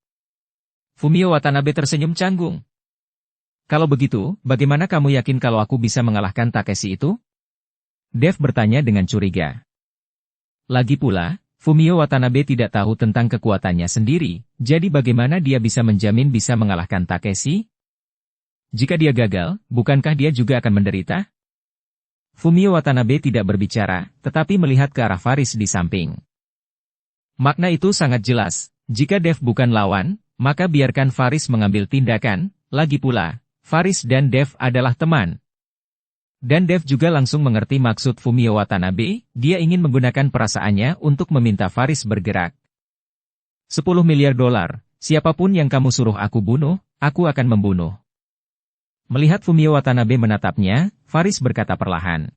Fumio Watanabe tersenyum canggung. Kalau begitu, bagaimana kamu yakin kalau aku bisa mengalahkan Takeshi itu? Dev bertanya dengan curiga. Lagi pula, Fumio Watanabe tidak tahu tentang kekuatannya sendiri, jadi bagaimana dia bisa menjamin bisa mengalahkan Takeshi? Jika dia gagal, bukankah dia juga akan menderita? Fumio Watanabe tidak berbicara, tetapi melihat ke arah Faris di samping. Makna itu sangat jelas, jika Dev bukan lawan, maka biarkan Faris mengambil tindakan, lagi pula, Faris dan Dev adalah teman. Dan Dev juga langsung mengerti maksud Fumio Watanabe, dia ingin menggunakan perasaannya untuk meminta Faris bergerak. 10 miliar dolar, siapapun yang kamu suruh aku bunuh, aku akan membunuh. Melihat Fumio Watanabe menatapnya, Faris berkata perlahan.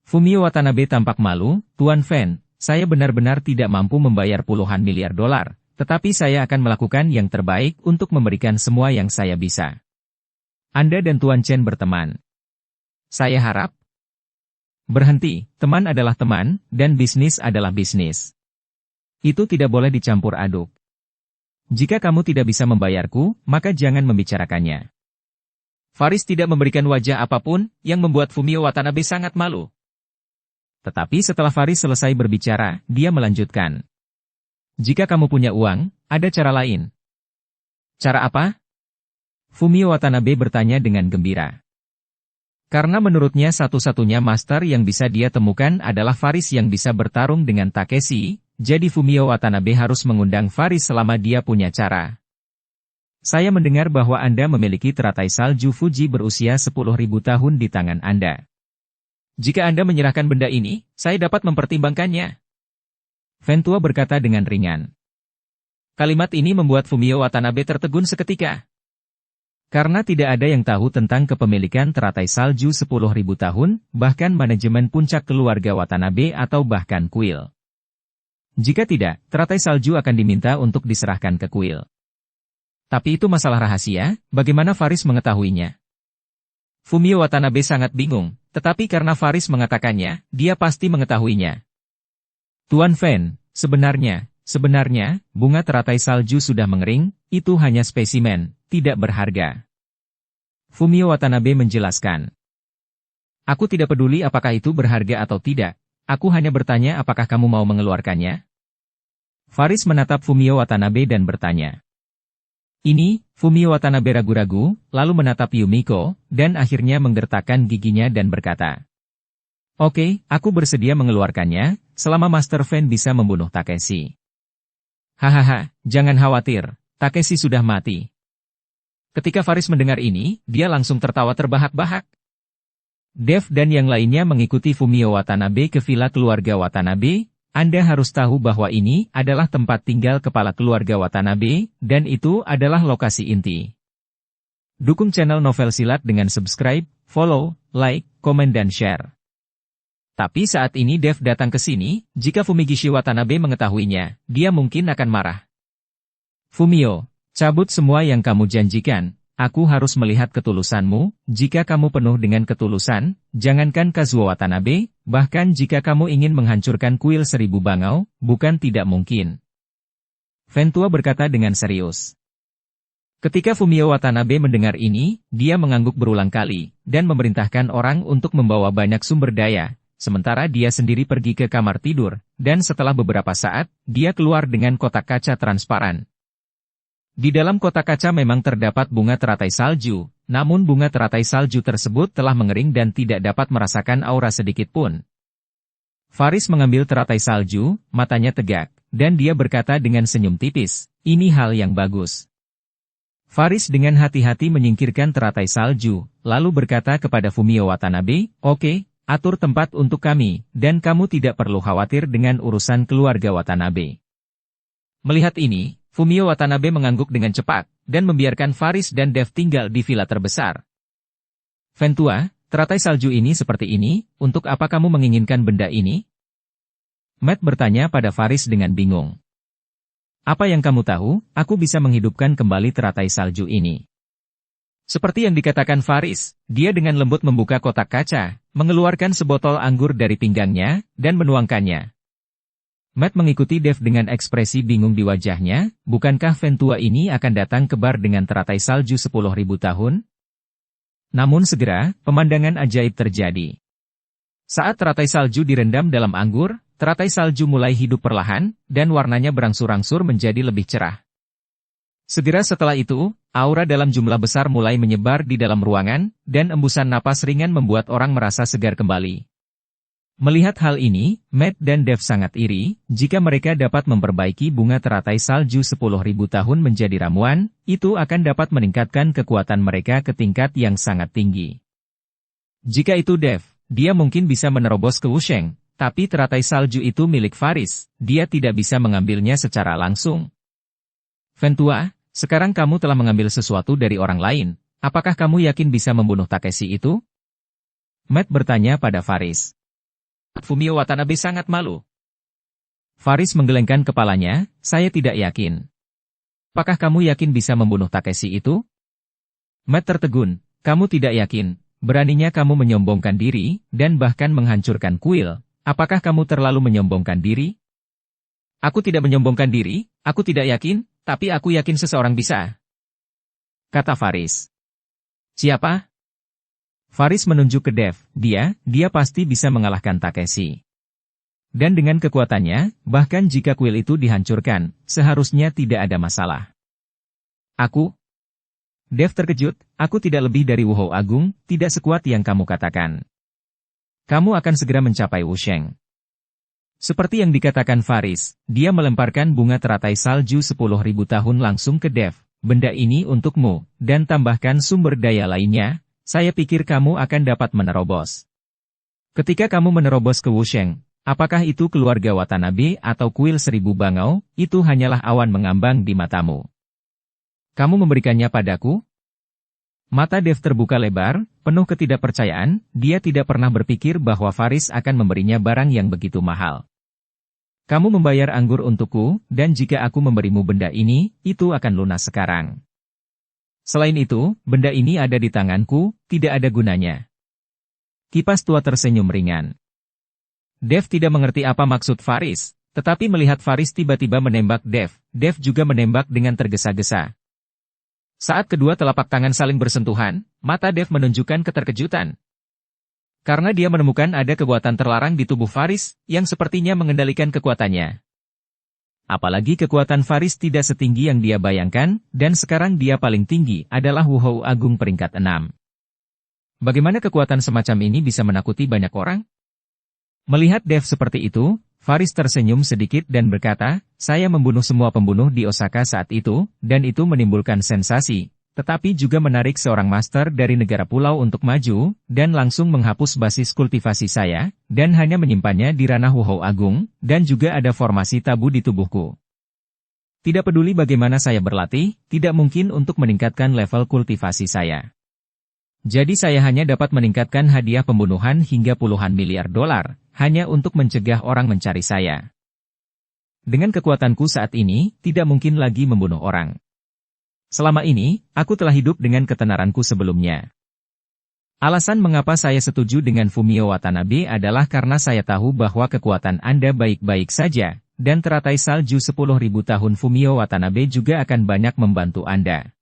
Fumio Watanabe tampak malu, Tuan Fen, saya benar-benar tidak mampu membayar puluhan miliar dolar, tetapi saya akan melakukan yang terbaik untuk memberikan semua yang saya bisa. Anda dan Tuan Chen berteman. Saya harap. Berhenti, teman adalah teman, dan bisnis adalah bisnis. Itu tidak boleh dicampur aduk. Jika kamu tidak bisa membayarku, maka jangan membicarakannya. Faris tidak memberikan wajah apapun, yang membuat Fumio Watanabe sangat malu. Tetapi setelah Faris selesai berbicara, dia melanjutkan. Jika kamu punya uang, ada cara lain. Cara apa? Fumio Watanabe bertanya dengan gembira. Karena menurutnya satu-satunya master yang bisa dia temukan adalah Faris yang bisa bertarung dengan Takeshi, jadi Fumio Watanabe harus mengundang Faris selama dia punya cara. Saya mendengar bahwa Anda memiliki teratai salju Fuji berusia 10.000 tahun di tangan Anda. Jika Anda menyerahkan benda ini, saya dapat mempertimbangkannya. Ventua berkata dengan ringan. Kalimat ini membuat Fumio Watanabe tertegun seketika. Karena tidak ada yang tahu tentang kepemilikan teratai salju 10.000 tahun, bahkan manajemen puncak keluarga Watanabe atau bahkan kuil. Jika tidak, teratai salju akan diminta untuk diserahkan ke kuil. Tapi itu masalah rahasia, bagaimana Faris mengetahuinya? Fumio Watanabe sangat bingung, tetapi karena Faris mengatakannya, dia pasti mengetahuinya. Tuan Fen, sebenarnya, bunga teratai salju sudah mengering, itu hanya spesimen, tidak berharga. Fumio Watanabe menjelaskan. Aku tidak peduli apakah itu berharga atau tidak, aku hanya bertanya apakah kamu mau mengeluarkannya? Faris menatap Fumio Watanabe dan bertanya. Ini, Fumio Watanabe ragu-ragu, lalu menatap Yumiko, dan akhirnya menggertakkan giginya dan berkata. Oke, aku bersedia mengeluarkannya, selama Master Fen bisa membunuh Takeshi. Hahaha, jangan khawatir, Takeshi sudah mati. Ketika Faris mendengar ini, dia langsung tertawa terbahak-bahak. Dev dan yang lainnya mengikuti Fumio Watanabe ke villa keluarga Watanabe. Anda harus tahu bahwa ini adalah tempat tinggal kepala keluarga Watanabe, dan itu adalah lokasi inti. Dukung channel Novel Silat dengan subscribe, follow, like, komen dan share. Tapi saat ini Dev datang ke sini, jika Fumigishi Watanabe mengetahuinya, dia mungkin akan marah. Fumio, cabut semua yang kamu janjikan. Aku harus melihat ketulusanmu, jika kamu penuh dengan ketulusan, jangankan Kazuo Watanabe, bahkan jika kamu ingin menghancurkan kuil 1000 bangau, bukan tidak mungkin. Ventua berkata dengan serius. Ketika Fumio Watanabe mendengar ini, dia mengangguk berulang kali, dan memerintahkan orang untuk membawa banyak sumber daya, sementara dia sendiri pergi ke kamar tidur, dan setelah beberapa saat, dia keluar dengan kotak kaca transparan. Di dalam kotak kaca memang terdapat bunga teratai salju, namun bunga teratai salju tersebut telah mengering dan tidak dapat merasakan aura sedikit pun. Faris mengambil teratai salju, matanya tegak, dan dia berkata dengan senyum tipis, ini hal yang bagus. Faris dengan hati-hati menyingkirkan teratai salju, lalu berkata kepada Fumio Watanabe, oke, atur tempat untuk kami, dan kamu tidak perlu khawatir dengan urusan keluarga Watanabe. Melihat ini, Fumio Watanabe mengangguk dengan cepat, dan membiarkan Faris dan Dev tinggal di villa terbesar. Ventua, teratai salju ini seperti ini, untuk apa kamu menginginkan benda ini? Matt bertanya pada Faris dengan bingung. Apa yang kamu tahu, aku bisa menghidupkan kembali teratai salju ini. Seperti yang dikatakan Faris, dia dengan lembut membuka kotak kaca, mengeluarkan sebotol anggur dari pinggangnya, dan menuangkannya. Matt mengikuti Dev dengan ekspresi bingung di wajahnya, bukankah Ventua ini akan datang ke bar dengan teratai salju 10.000 tahun? Namun segera, pemandangan ajaib terjadi. Saat teratai salju direndam dalam anggur, teratai salju mulai hidup perlahan, dan warnanya berangsur-angsur menjadi lebih cerah. Segera setelah itu, aura dalam jumlah besar mulai menyebar di dalam ruangan, dan embusan napas ringan membuat orang merasa segar kembali. Melihat hal ini, Matt dan Dev sangat iri, jika mereka dapat memperbaiki bunga teratai salju 10.000 tahun menjadi ramuan, itu akan dapat meningkatkan kekuatan mereka ke tingkat yang sangat tinggi. Jika itu Dev, dia mungkin bisa menerobos ke Wusheng, tapi teratai salju itu milik Faris, dia tidak bisa mengambilnya secara langsung. Ventua, sekarang kamu telah mengambil sesuatu dari orang lain, apakah kamu yakin bisa membunuh Takeshi itu? Matt bertanya pada Faris. Fumio Watanabe sangat malu. Faris menggelengkan kepalanya, saya tidak yakin. Apakah kamu yakin bisa membunuh Takeshi itu? Matt tertegun, kamu tidak yakin, beraninya kamu menyombongkan diri, dan bahkan menghancurkan kuil, apakah kamu terlalu menyombongkan diri? Aku tidak menyombongkan diri, aku tidak yakin, tapi aku yakin seseorang bisa. Kata Faris. Siapa? Faris menunjuk ke Dev, dia pasti bisa mengalahkan Takeshi. Dan dengan kekuatannya, bahkan jika kuil itu dihancurkan, seharusnya tidak ada masalah. Aku? Dev terkejut, aku tidak lebih dari Wuhou Agung, tidak sekuat yang kamu katakan. Kamu akan segera mencapai Wusheng. Seperti yang dikatakan Faris, dia melemparkan bunga teratai salju 10.000 tahun langsung ke Dev, benda ini untukmu, dan tambahkan sumber daya lainnya. Saya pikir kamu akan dapat menerobos. Ketika kamu menerobos ke Wusheng, apakah itu keluarga Watanabe atau kuil 1000 bangau, itu hanyalah awan mengambang di matamu. Kamu memberikannya padaku? Mata Dev terbuka lebar, penuh ketidakpercayaan, dia tidak pernah berpikir bahwa Faris akan memberinya barang yang begitu mahal. Kamu membayar anggur untukku, dan jika aku memberimu benda ini, itu akan lunas sekarang. Selain itu, benda ini ada di tanganku, tidak ada gunanya. Kipas tua tersenyum ringan. Dev tidak mengerti apa maksud Faris, tetapi melihat Faris tiba-tiba menembak Dev, Dev juga menembak dengan tergesa-gesa. Saat kedua telapak tangan saling bersentuhan, mata Dev menunjukkan keterkejutan. Karena dia menemukan ada kekuatan terlarang di tubuh Faris, yang sepertinya mengendalikan kekuatannya. Apalagi kekuatan Faris tidak setinggi yang dia bayangkan, dan sekarang dia paling tinggi adalah Wuhou Agung peringkat 6. Bagaimana kekuatan semacam ini bisa menakuti banyak orang? Melihat Dev seperti itu, Faris tersenyum sedikit dan berkata, saya membunuh semua pembunuh di Osaka saat itu, dan itu menimbulkan sensasi, tetapi juga menarik seorang master dari negara pulau untuk maju, dan langsung menghapus basis kultivasi saya, dan hanya menyimpannya di ranah Wuhou Agung, dan juga ada formasi tabu di tubuhku. Tidak peduli bagaimana saya berlatih, tidak mungkin untuk meningkatkan level kultivasi saya. Jadi saya hanya dapat meningkatkan hadiah pembunuhan hingga puluhan miliar dolar, hanya untuk mencegah orang mencari saya. Dengan kekuatanku saat ini, tidak mungkin lagi membunuh orang. Selama ini, aku telah hidup dengan ketenaranku sebelumnya. Alasan mengapa saya setuju dengan Fumio Watanabe adalah karena saya tahu bahwa kekuatan Anda baik-baik saja, dan teratai salju 10.000 tahun Fumio Watanabe juga akan banyak membantu Anda.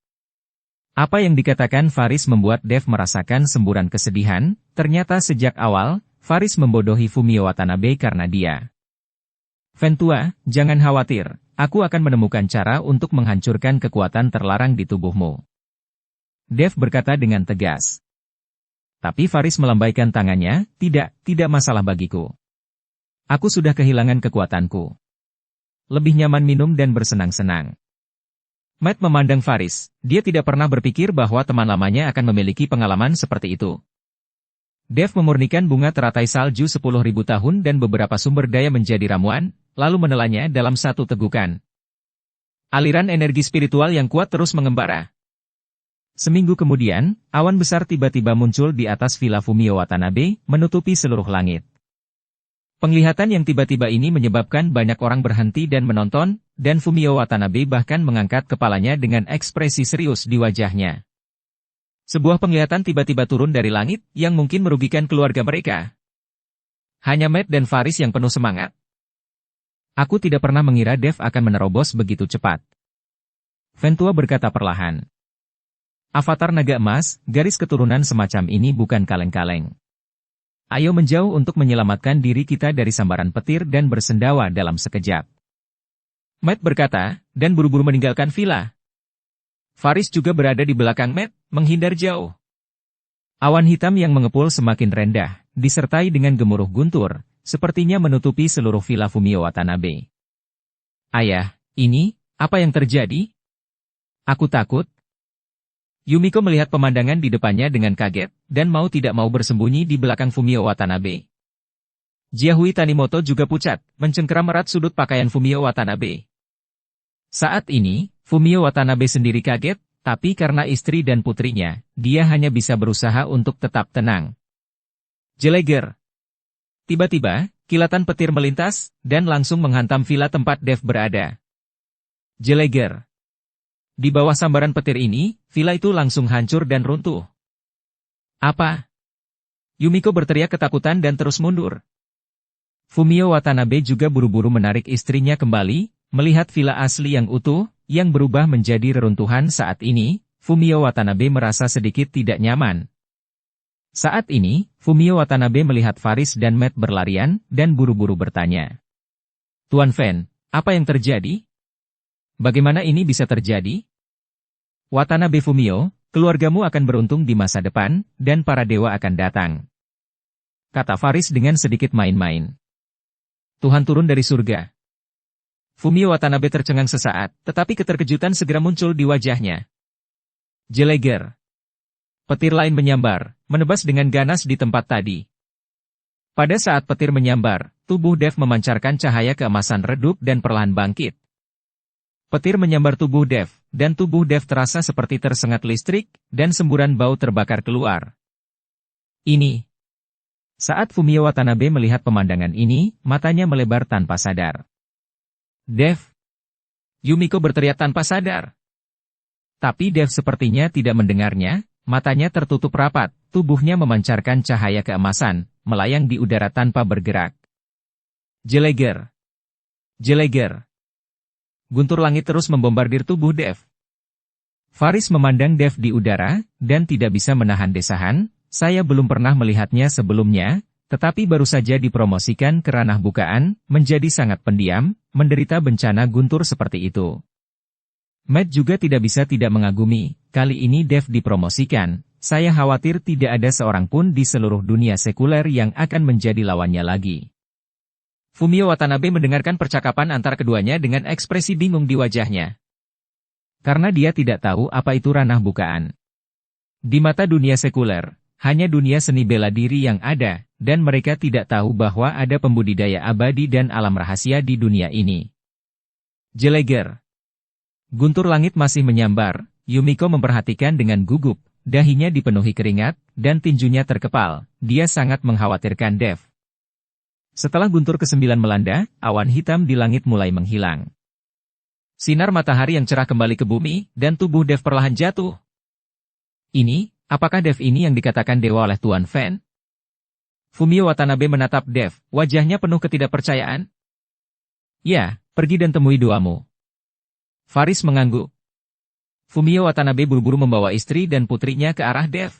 Apa yang dikatakan Faris membuat Dev merasakan semburan kesedihan, ternyata sejak awal, Faris membodohi Fumio Watanabe karena dia. Ventua, jangan khawatir. Aku akan menemukan cara untuk menghancurkan kekuatan terlarang di tubuhmu. Dev berkata dengan tegas. Tapi Faris melambaikan tangannya, tidak masalah bagiku. Aku sudah kehilangan kekuatanku. Lebih nyaman minum dan bersenang-senang. Matt memandang Faris, dia tidak pernah berpikir bahwa teman lamanya akan memiliki pengalaman seperti itu. Dev memurnikan bunga teratai salju 10.000 tahun dan beberapa sumber daya menjadi ramuan, lalu menelannya dalam satu tegukan. Aliran energi spiritual yang kuat terus mengembara. Seminggu kemudian, awan besar tiba-tiba muncul di atas Villa Fumio Watanabe, menutupi seluruh langit. Penglihatan yang tiba-tiba ini menyebabkan banyak orang berhenti dan menonton, dan Fumio Watanabe bahkan mengangkat kepalanya dengan ekspresi serius di wajahnya. Sebuah penglihatan tiba-tiba turun dari langit yang mungkin merugikan keluarga mereka. Hanya Matt dan Faris yang penuh semangat. Aku tidak pernah mengira Dev akan menerobos begitu cepat. Ventua berkata perlahan. Avatar naga emas, garis keturunan semacam ini bukan kaleng-kaleng. Ayo menjauh untuk menyelamatkan diri kita dari sambaran petir dan bersendawa dalam sekejap. Matt berkata, dan buru-buru meninggalkan villa. Faris juga berada di belakang Matt, menghindar jauh. Awan hitam yang mengepul semakin rendah, disertai dengan gemuruh guntur, sepertinya menutupi seluruh villa Fumio Watanabe. Ayah, ini, apa yang terjadi? Aku takut. Yumiko melihat pemandangan di depannya dengan kaget, dan mau tidak mau bersembunyi di belakang Fumio Watanabe. Jiahui Tanimoto juga pucat, mencengkeram erat sudut pakaian Fumio Watanabe. Saat ini, Fumio Watanabe sendiri kaget, tapi karena istri dan putrinya, dia hanya bisa berusaha untuk tetap tenang. Jeleger. Tiba-tiba, kilatan petir melintas, dan langsung menghantam villa tempat Dev berada. Jeleger. Di bawah sambaran petir ini, villa itu langsung hancur dan runtuh. Apa? Yumiko berteriak ketakutan dan terus mundur. Fumio Watanabe juga buru-buru menarik istrinya kembali, melihat villa asli yang utuh, yang berubah menjadi reruntuhan saat ini, Fumio Watanabe merasa sedikit tidak nyaman. Saat ini, Fumio Watanabe melihat Faris dan Matt berlarian, dan buru-buru bertanya. Tuan Fen, apa yang terjadi? Bagaimana ini bisa terjadi? Watanabe Fumio, keluargamu akan beruntung di masa depan, dan para dewa akan datang. Kata Faris dengan sedikit main-main. Tuhan turun dari surga. Fumio Watanabe tercengang sesaat, tetapi keterkejutan segera muncul di wajahnya. Jeleger. Petir lain menyambar, menebas dengan ganas di tempat tadi. Pada saat petir menyambar, tubuh Dev memancarkan cahaya keemasan redup dan perlahan bangkit. Petir menyambar tubuh Dev, dan tubuh Dev terasa seperti tersengat listrik, dan semburan bau terbakar keluar. Ini. Saat Fumio Watanabe melihat pemandangan ini, matanya melebar tanpa sadar. Dev. Yumiko berteriak tanpa sadar. Tapi Dev sepertinya tidak mendengarnya, matanya tertutup rapat, tubuhnya memancarkan cahaya keemasan, melayang di udara tanpa bergerak. Jeleger. Jeleger. Guntur langit terus membombardir tubuh Dev. Faris memandang Dev di udara, dan tidak bisa menahan desahan, saya belum pernah melihatnya sebelumnya, tetapi baru saja dipromosikan ke ranah bukaan, menjadi sangat pendiam, menderita bencana guntur seperti itu. Matt juga tidak bisa tidak mengagumi, kali ini Dev dipromosikan, saya khawatir tidak ada seorang pun di seluruh dunia sekuler yang akan menjadi lawannya lagi. Fumio Watanabe mendengarkan percakapan antara keduanya dengan ekspresi bingung di wajahnya. Karena dia tidak tahu apa itu ranah bukaan. Di mata dunia sekuler, hanya dunia seni bela diri yang ada, dan mereka tidak tahu bahwa ada pembudidaya abadi dan alam rahasia di dunia ini. Jeleger. Guntur langit masih menyambar, Yumiko memperhatikan dengan gugup, dahinya dipenuhi keringat, dan tinjunya terkepal, dia sangat mengkhawatirkan Dev. Setelah guntur ke-9 melanda, awan hitam di langit mulai menghilang. Sinar matahari yang cerah kembali ke bumi, dan tubuh Dev perlahan jatuh. Ini, apakah Dev ini yang dikatakan dewa oleh Tuan Fen? Fumio Watanabe menatap Dev, wajahnya penuh ketidakpercayaan. Ya, pergi dan temui doamu. Faris mengangguk. Fumio Watanabe buru-buru membawa istri dan putrinya ke arah Dev.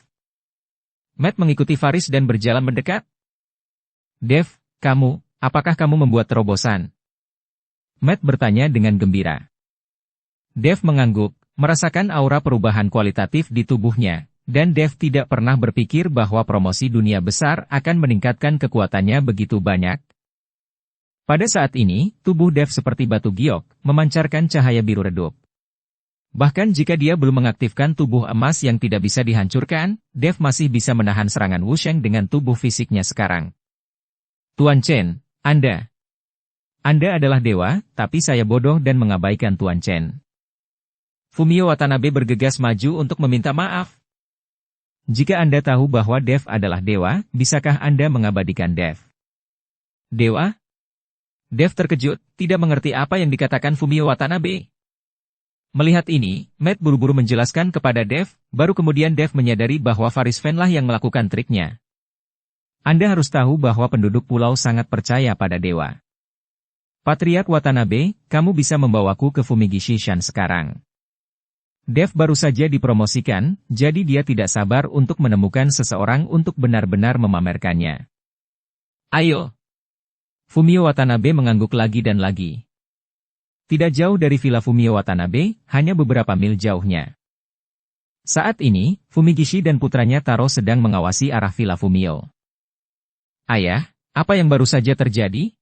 Matt mengikuti Faris dan berjalan mendekat. Dev, apakah kamu membuat terobosan? Matt bertanya dengan gembira. Dev mengangguk, merasakan aura perubahan kualitatif di tubuhnya, dan Dev tidak pernah berpikir bahwa promosi dunia besar akan meningkatkan kekuatannya begitu banyak. Pada saat ini, tubuh Dev seperti batu giok, memancarkan cahaya biru redup. Bahkan jika dia belum mengaktifkan tubuh emas yang tidak bisa dihancurkan, Dev masih bisa menahan serangan Wusheng dengan tubuh fisiknya sekarang. Tuan Chen, Anda adalah dewa, tapi saya bodoh dan mengabaikan Tuan Chen. Fumio Watanabe bergegas maju untuk meminta maaf. Jika Anda tahu bahwa Dev adalah dewa, bisakah Anda mengabadikan Dev? Dewa? Dev terkejut, tidak mengerti apa yang dikatakan Fumio Watanabe. Melihat ini, Matt buru-buru menjelaskan kepada Dev, baru kemudian Dev menyadari bahwa Faris Fan lah yang melakukan triknya. Anda harus tahu bahwa penduduk pulau sangat percaya pada dewa. Patriark Watanabe, kamu bisa membawaku ke Fumigishi-shan sekarang. Dev baru saja dipromosikan, jadi dia tidak sabar untuk menemukan seseorang untuk benar-benar memamerkannya. Ayo! Fumio Watanabe mengangguk lagi dan lagi. Tidak jauh dari Villa Fumio Watanabe, hanya beberapa mil jauhnya. Saat ini, Fumigishi dan putranya Taro sedang mengawasi arah Villa Fumio. Ayah, apa yang baru saja terjadi?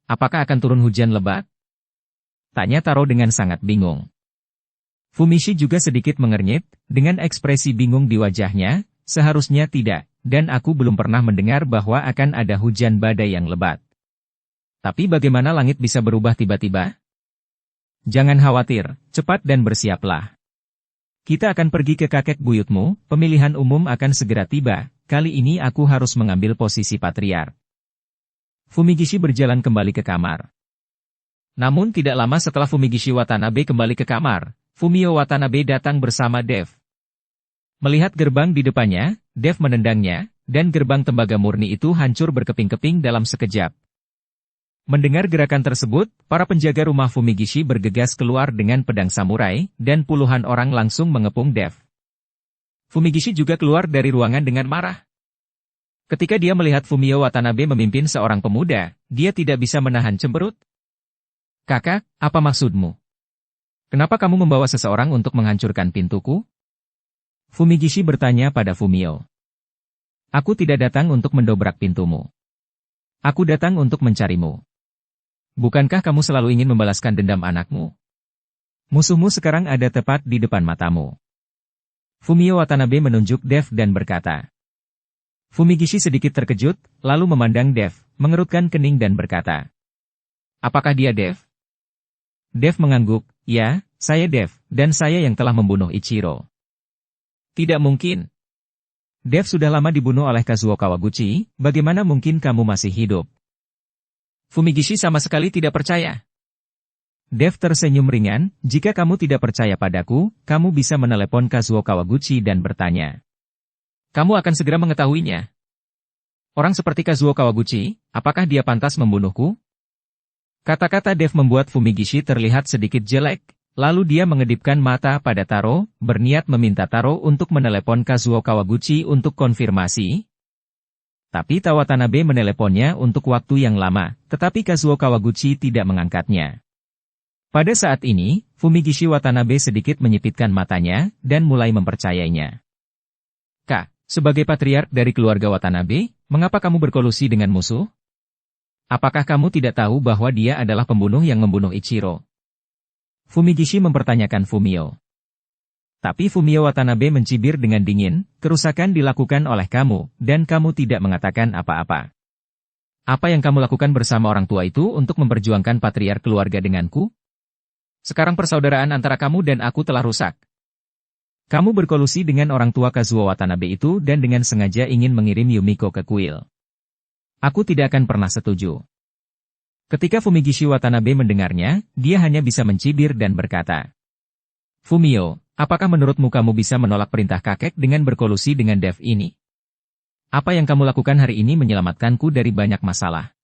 Apakah akan turun hujan lebat? Tanya Taro dengan sangat bingung. Fumishi juga sedikit mengernyit, dengan ekspresi bingung di wajahnya, seharusnya tidak, dan aku belum pernah mendengar bahwa akan ada hujan badai yang lebat. Tapi bagaimana langit bisa berubah tiba-tiba? Jangan khawatir, cepat dan bersiaplah. Kita akan pergi ke kakek buyutmu, pemilihan umum akan segera tiba, kali ini aku harus mengambil posisi patriark. Fumigishi berjalan kembali ke kamar. Namun tidak lama setelah Fumigishi Watanabe kembali ke kamar, Fumio Watanabe datang bersama Dev. Melihat gerbang di depannya, Dev menendangnya, dan gerbang tembaga murni itu hancur berkeping-keping dalam sekejap. Mendengar gerakan tersebut, para penjaga rumah Fumigishi bergegas keluar dengan pedang samurai, dan puluhan orang langsung mengepung Dev. Fumigishi juga keluar dari ruangan dengan marah. Ketika dia melihat Fumio Watanabe memimpin seorang pemuda, dia tidak bisa menahan cemberut. Kakak, apa maksudmu? Kenapa kamu membawa seseorang untuk menghancurkan pintuku? Fumigishi bertanya pada Fumio. Aku tidak datang untuk mendobrak pintumu. Aku datang untuk mencarimu. Bukankah kamu selalu ingin membalaskan dendam anakmu? Musuhmu sekarang ada tepat di depan matamu. Fumio Watanabe menunjuk Dev dan berkata. Fumigishi sedikit terkejut, lalu memandang Dev, mengerutkan kening dan berkata. Apakah dia Dev? Dev mengangguk, ya, saya Dev, dan saya yang telah membunuh Ichiro. Tidak mungkin. Dev sudah lama dibunuh oleh Kazuo Kawaguchi, bagaimana mungkin kamu masih hidup? Fumigishi sama sekali tidak percaya. Dev tersenyum ringan, jika kamu tidak percaya padaku, kamu bisa menelepon Kazuo Kawaguchi dan bertanya. Kamu akan segera mengetahuinya. Orang seperti Kazuo Kawaguchi, apakah dia pantas membunuhku? Kata-kata Dev membuat Fumigishi terlihat sedikit jelek, lalu dia mengedipkan mata pada Taro, berniat meminta Taro untuk menelepon Kazuo Kawaguchi untuk konfirmasi. Tapi Watanabe meneleponnya untuk waktu yang lama, tetapi Kazuo Kawaguchi tidak mengangkatnya. Pada saat ini, Fumigishi Watanabe sedikit menyipitkan matanya, dan mulai mempercayainya. Kak, sebagai patriark dari keluarga Watanabe, mengapa kamu berkolusi dengan musuh? Apakah kamu tidak tahu bahwa dia adalah pembunuh yang membunuh Ichiro? Fumigishi mempertanyakan Fumio. Tapi Fumio Watanabe mencibir dengan dingin, kerusakan dilakukan oleh kamu, dan kamu tidak mengatakan apa-apa. Apa yang kamu lakukan bersama orang tua itu untuk memperjuangkan patriark keluarga denganku? Sekarang persaudaraan antara kamu dan aku telah rusak. Kamu berkolusi dengan orang tua Kazuo Watanabe itu dan dengan sengaja ingin mengirim Yumiko ke kuil. Aku tidak akan pernah setuju. Ketika Fumigishi Watanabe mendengarnya, dia hanya bisa mencibir dan berkata, Fumio, apakah menurutmu kamu bisa menolak perintah kakek dengan berkolusi dengan Dev ini? Apa yang kamu lakukan hari ini menyelamatkanku dari banyak masalah.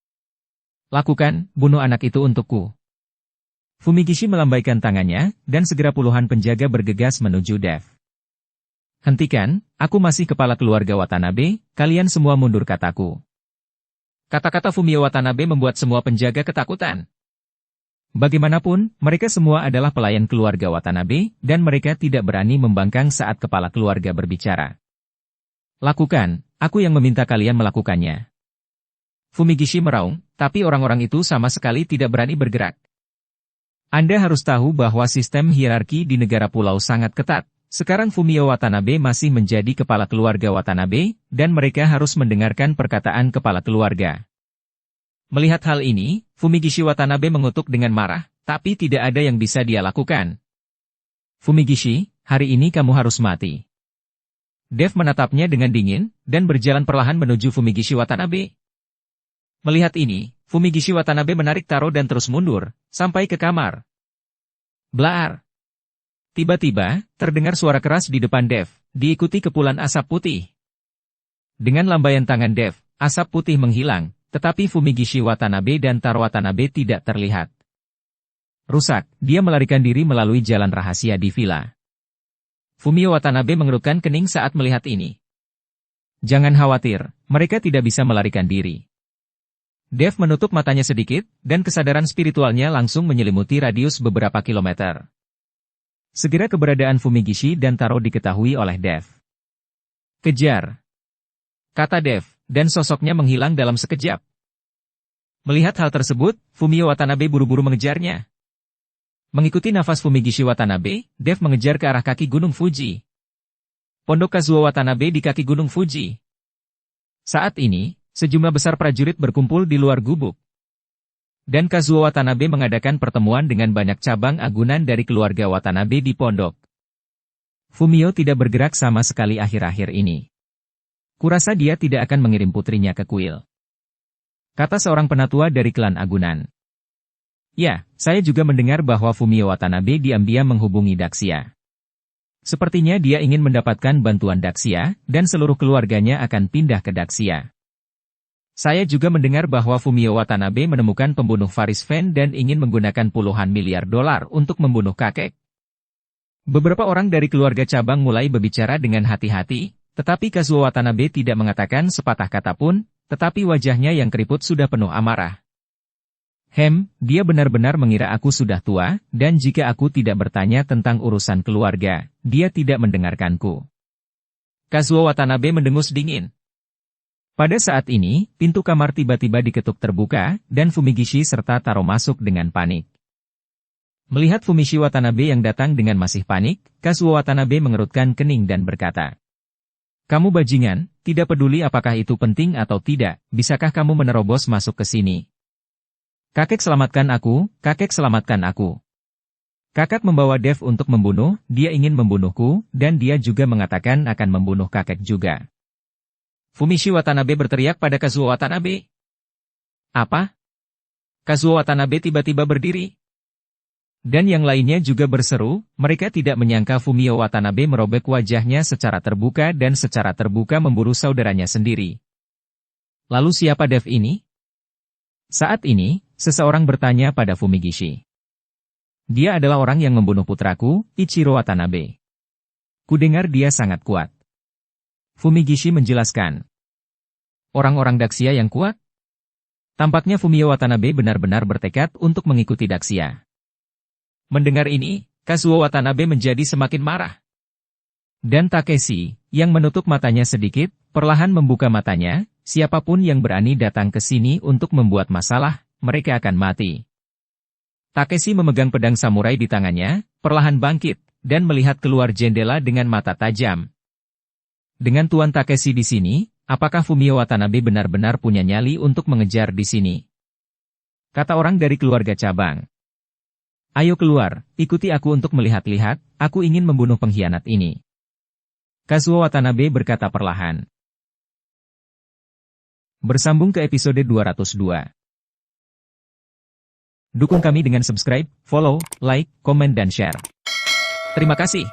Lakukan, bunuh anak itu untukku. Fumigishi melambaikan tangannya, dan segera puluhan penjaga bergegas menuju Dev. Hentikan, aku masih kepala keluarga Watanabe, kalian semua mundur kataku. Kata-kata Fumio Watanabe membuat semua penjaga ketakutan. Bagaimanapun, mereka semua adalah pelayan keluarga Watanabe, dan mereka tidak berani membangkang saat kepala keluarga berbicara. Lakukan, aku yang meminta kalian melakukannya. Fumigishi meraung, tapi orang-orang itu sama sekali tidak berani bergerak. Anda harus tahu bahwa sistem hierarki di negara pulau sangat ketat. Sekarang Fumio Watanabe masih menjadi kepala keluarga Watanabe, dan mereka harus mendengarkan perkataan kepala keluarga. Melihat hal ini, Fumigishi Watanabe mengutuk dengan marah, tapi tidak ada yang bisa dia lakukan. Fumigishi, hari ini kamu harus mati. Dev menatapnya dengan dingin, dan berjalan perlahan menuju Fumigishi Watanabe. Melihat ini, Fumigishi Watanabe menarik Taro dan terus mundur, sampai ke kamar. Blaar! Tiba-tiba, terdengar suara keras di depan Dev, diikuti kepulan asap putih. Dengan lambaian tangan Dev, asap putih menghilang, tetapi Fumigishi Watanabe dan Taro Watanabe tidak terlihat. Rusak, dia melarikan diri melalui jalan rahasia di villa. Fumio Watanabe mengerutkan kening saat melihat ini. Jangan khawatir, mereka tidak bisa melarikan diri. Dev menutup matanya sedikit, dan kesadaran spiritualnya langsung menyelimuti radius beberapa kilometer. Segera keberadaan Fumigishi dan Taro diketahui oleh Dev. Kejar, kata Dev, dan sosoknya menghilang dalam sekejap. Melihat hal tersebut, Fumio Watanabe buru-buru mengejarnya. Mengikuti nafas Fumigishi Watanabe, Dev mengejar ke arah kaki Gunung Fuji. Pondok Kazuo Watanabe di kaki Gunung Fuji. Saat ini, sejumlah besar prajurit berkumpul di luar gubuk. Dan Kazuo Watanabe mengadakan pertemuan dengan banyak cabang agunan dari keluarga Watanabe di pondok. Fumio tidak bergerak sama sekali akhir-akhir ini. Kurasa dia tidak akan mengirim putrinya ke kuil. Kata seorang penatua dari klan agunan. Ya, saya juga mendengar bahwa Fumio Watanabe diam-diam menghubungi Daxia. Sepertinya dia ingin mendapatkan bantuan Daxia, dan seluruh keluarganya akan pindah ke Daxia. Saya juga mendengar bahwa Fumio Watanabe menemukan pembunuh Faris Fen dan ingin menggunakan puluhan miliar dolar untuk membunuh kakek. Beberapa orang dari keluarga cabang mulai berbicara dengan hati-hati, tetapi Kazuo Watanabe tidak mengatakan sepatah kata pun, tetapi wajahnya yang keriput sudah penuh amarah. Dia benar-benar mengira aku sudah tua, dan jika aku tidak bertanya tentang urusan keluarga, dia tidak mendengarkanku. Kazuo Watanabe mendengus dingin. Pada saat ini, pintu kamar tiba-tiba diketuk terbuka, dan Fumigishi serta Taro masuk dengan panik. Melihat Fumigishi Watanabe yang datang dengan masih panik, Kazuo Watanabe mengerutkan kening dan berkata, "Kamu bajingan, tidak peduli apakah itu penting atau tidak, bisakah kamu menerobos masuk ke sini? Kakek selamatkan aku, kakek selamatkan aku." Kakak membawa Dev untuk membunuh, dia ingin membunuhku, dan dia juga mengatakan akan membunuh kakek juga. Fumigishi Watanabe berteriak pada Kazuo Watanabe. Apa? Kazuo Watanabe tiba-tiba berdiri. Dan yang lainnya juga berseru, mereka tidak menyangka Fumio Watanabe merobek wajahnya secara terbuka dan secara terbuka memburu saudaranya sendiri. Lalu siapa Dev ini? Saat ini, seseorang bertanya pada Fumigishi. Dia adalah orang yang membunuh putraku, Ichiro Watanabe. Kudengar dia sangat kuat. Fumigishi menjelaskan. Orang-orang Daxia yang kuat? Tampaknya Fumio Watanabe benar-benar bertekad untuk mengikuti Daxia. Mendengar ini, Kazuo Watanabe menjadi semakin marah. Dan Takeshi, yang menutup matanya sedikit, perlahan membuka matanya, siapapun yang berani datang ke sini untuk membuat masalah, mereka akan mati. Takeshi memegang pedang samurai di tangannya, perlahan bangkit, dan melihat keluar jendela dengan mata tajam. Dengan Tuan Takeshi di sini, apakah Fumio Watanabe benar-benar punya nyali untuk mengejar di sini? Kata orang dari keluarga cabang. Ayo keluar, ikuti aku untuk melihat-lihat, aku ingin membunuh pengkhianat ini. Kazuo Watanabe berkata perlahan. Bersambung ke episode 202. Dukung kami dengan subscribe, follow, like, komen dan share. Terima kasih.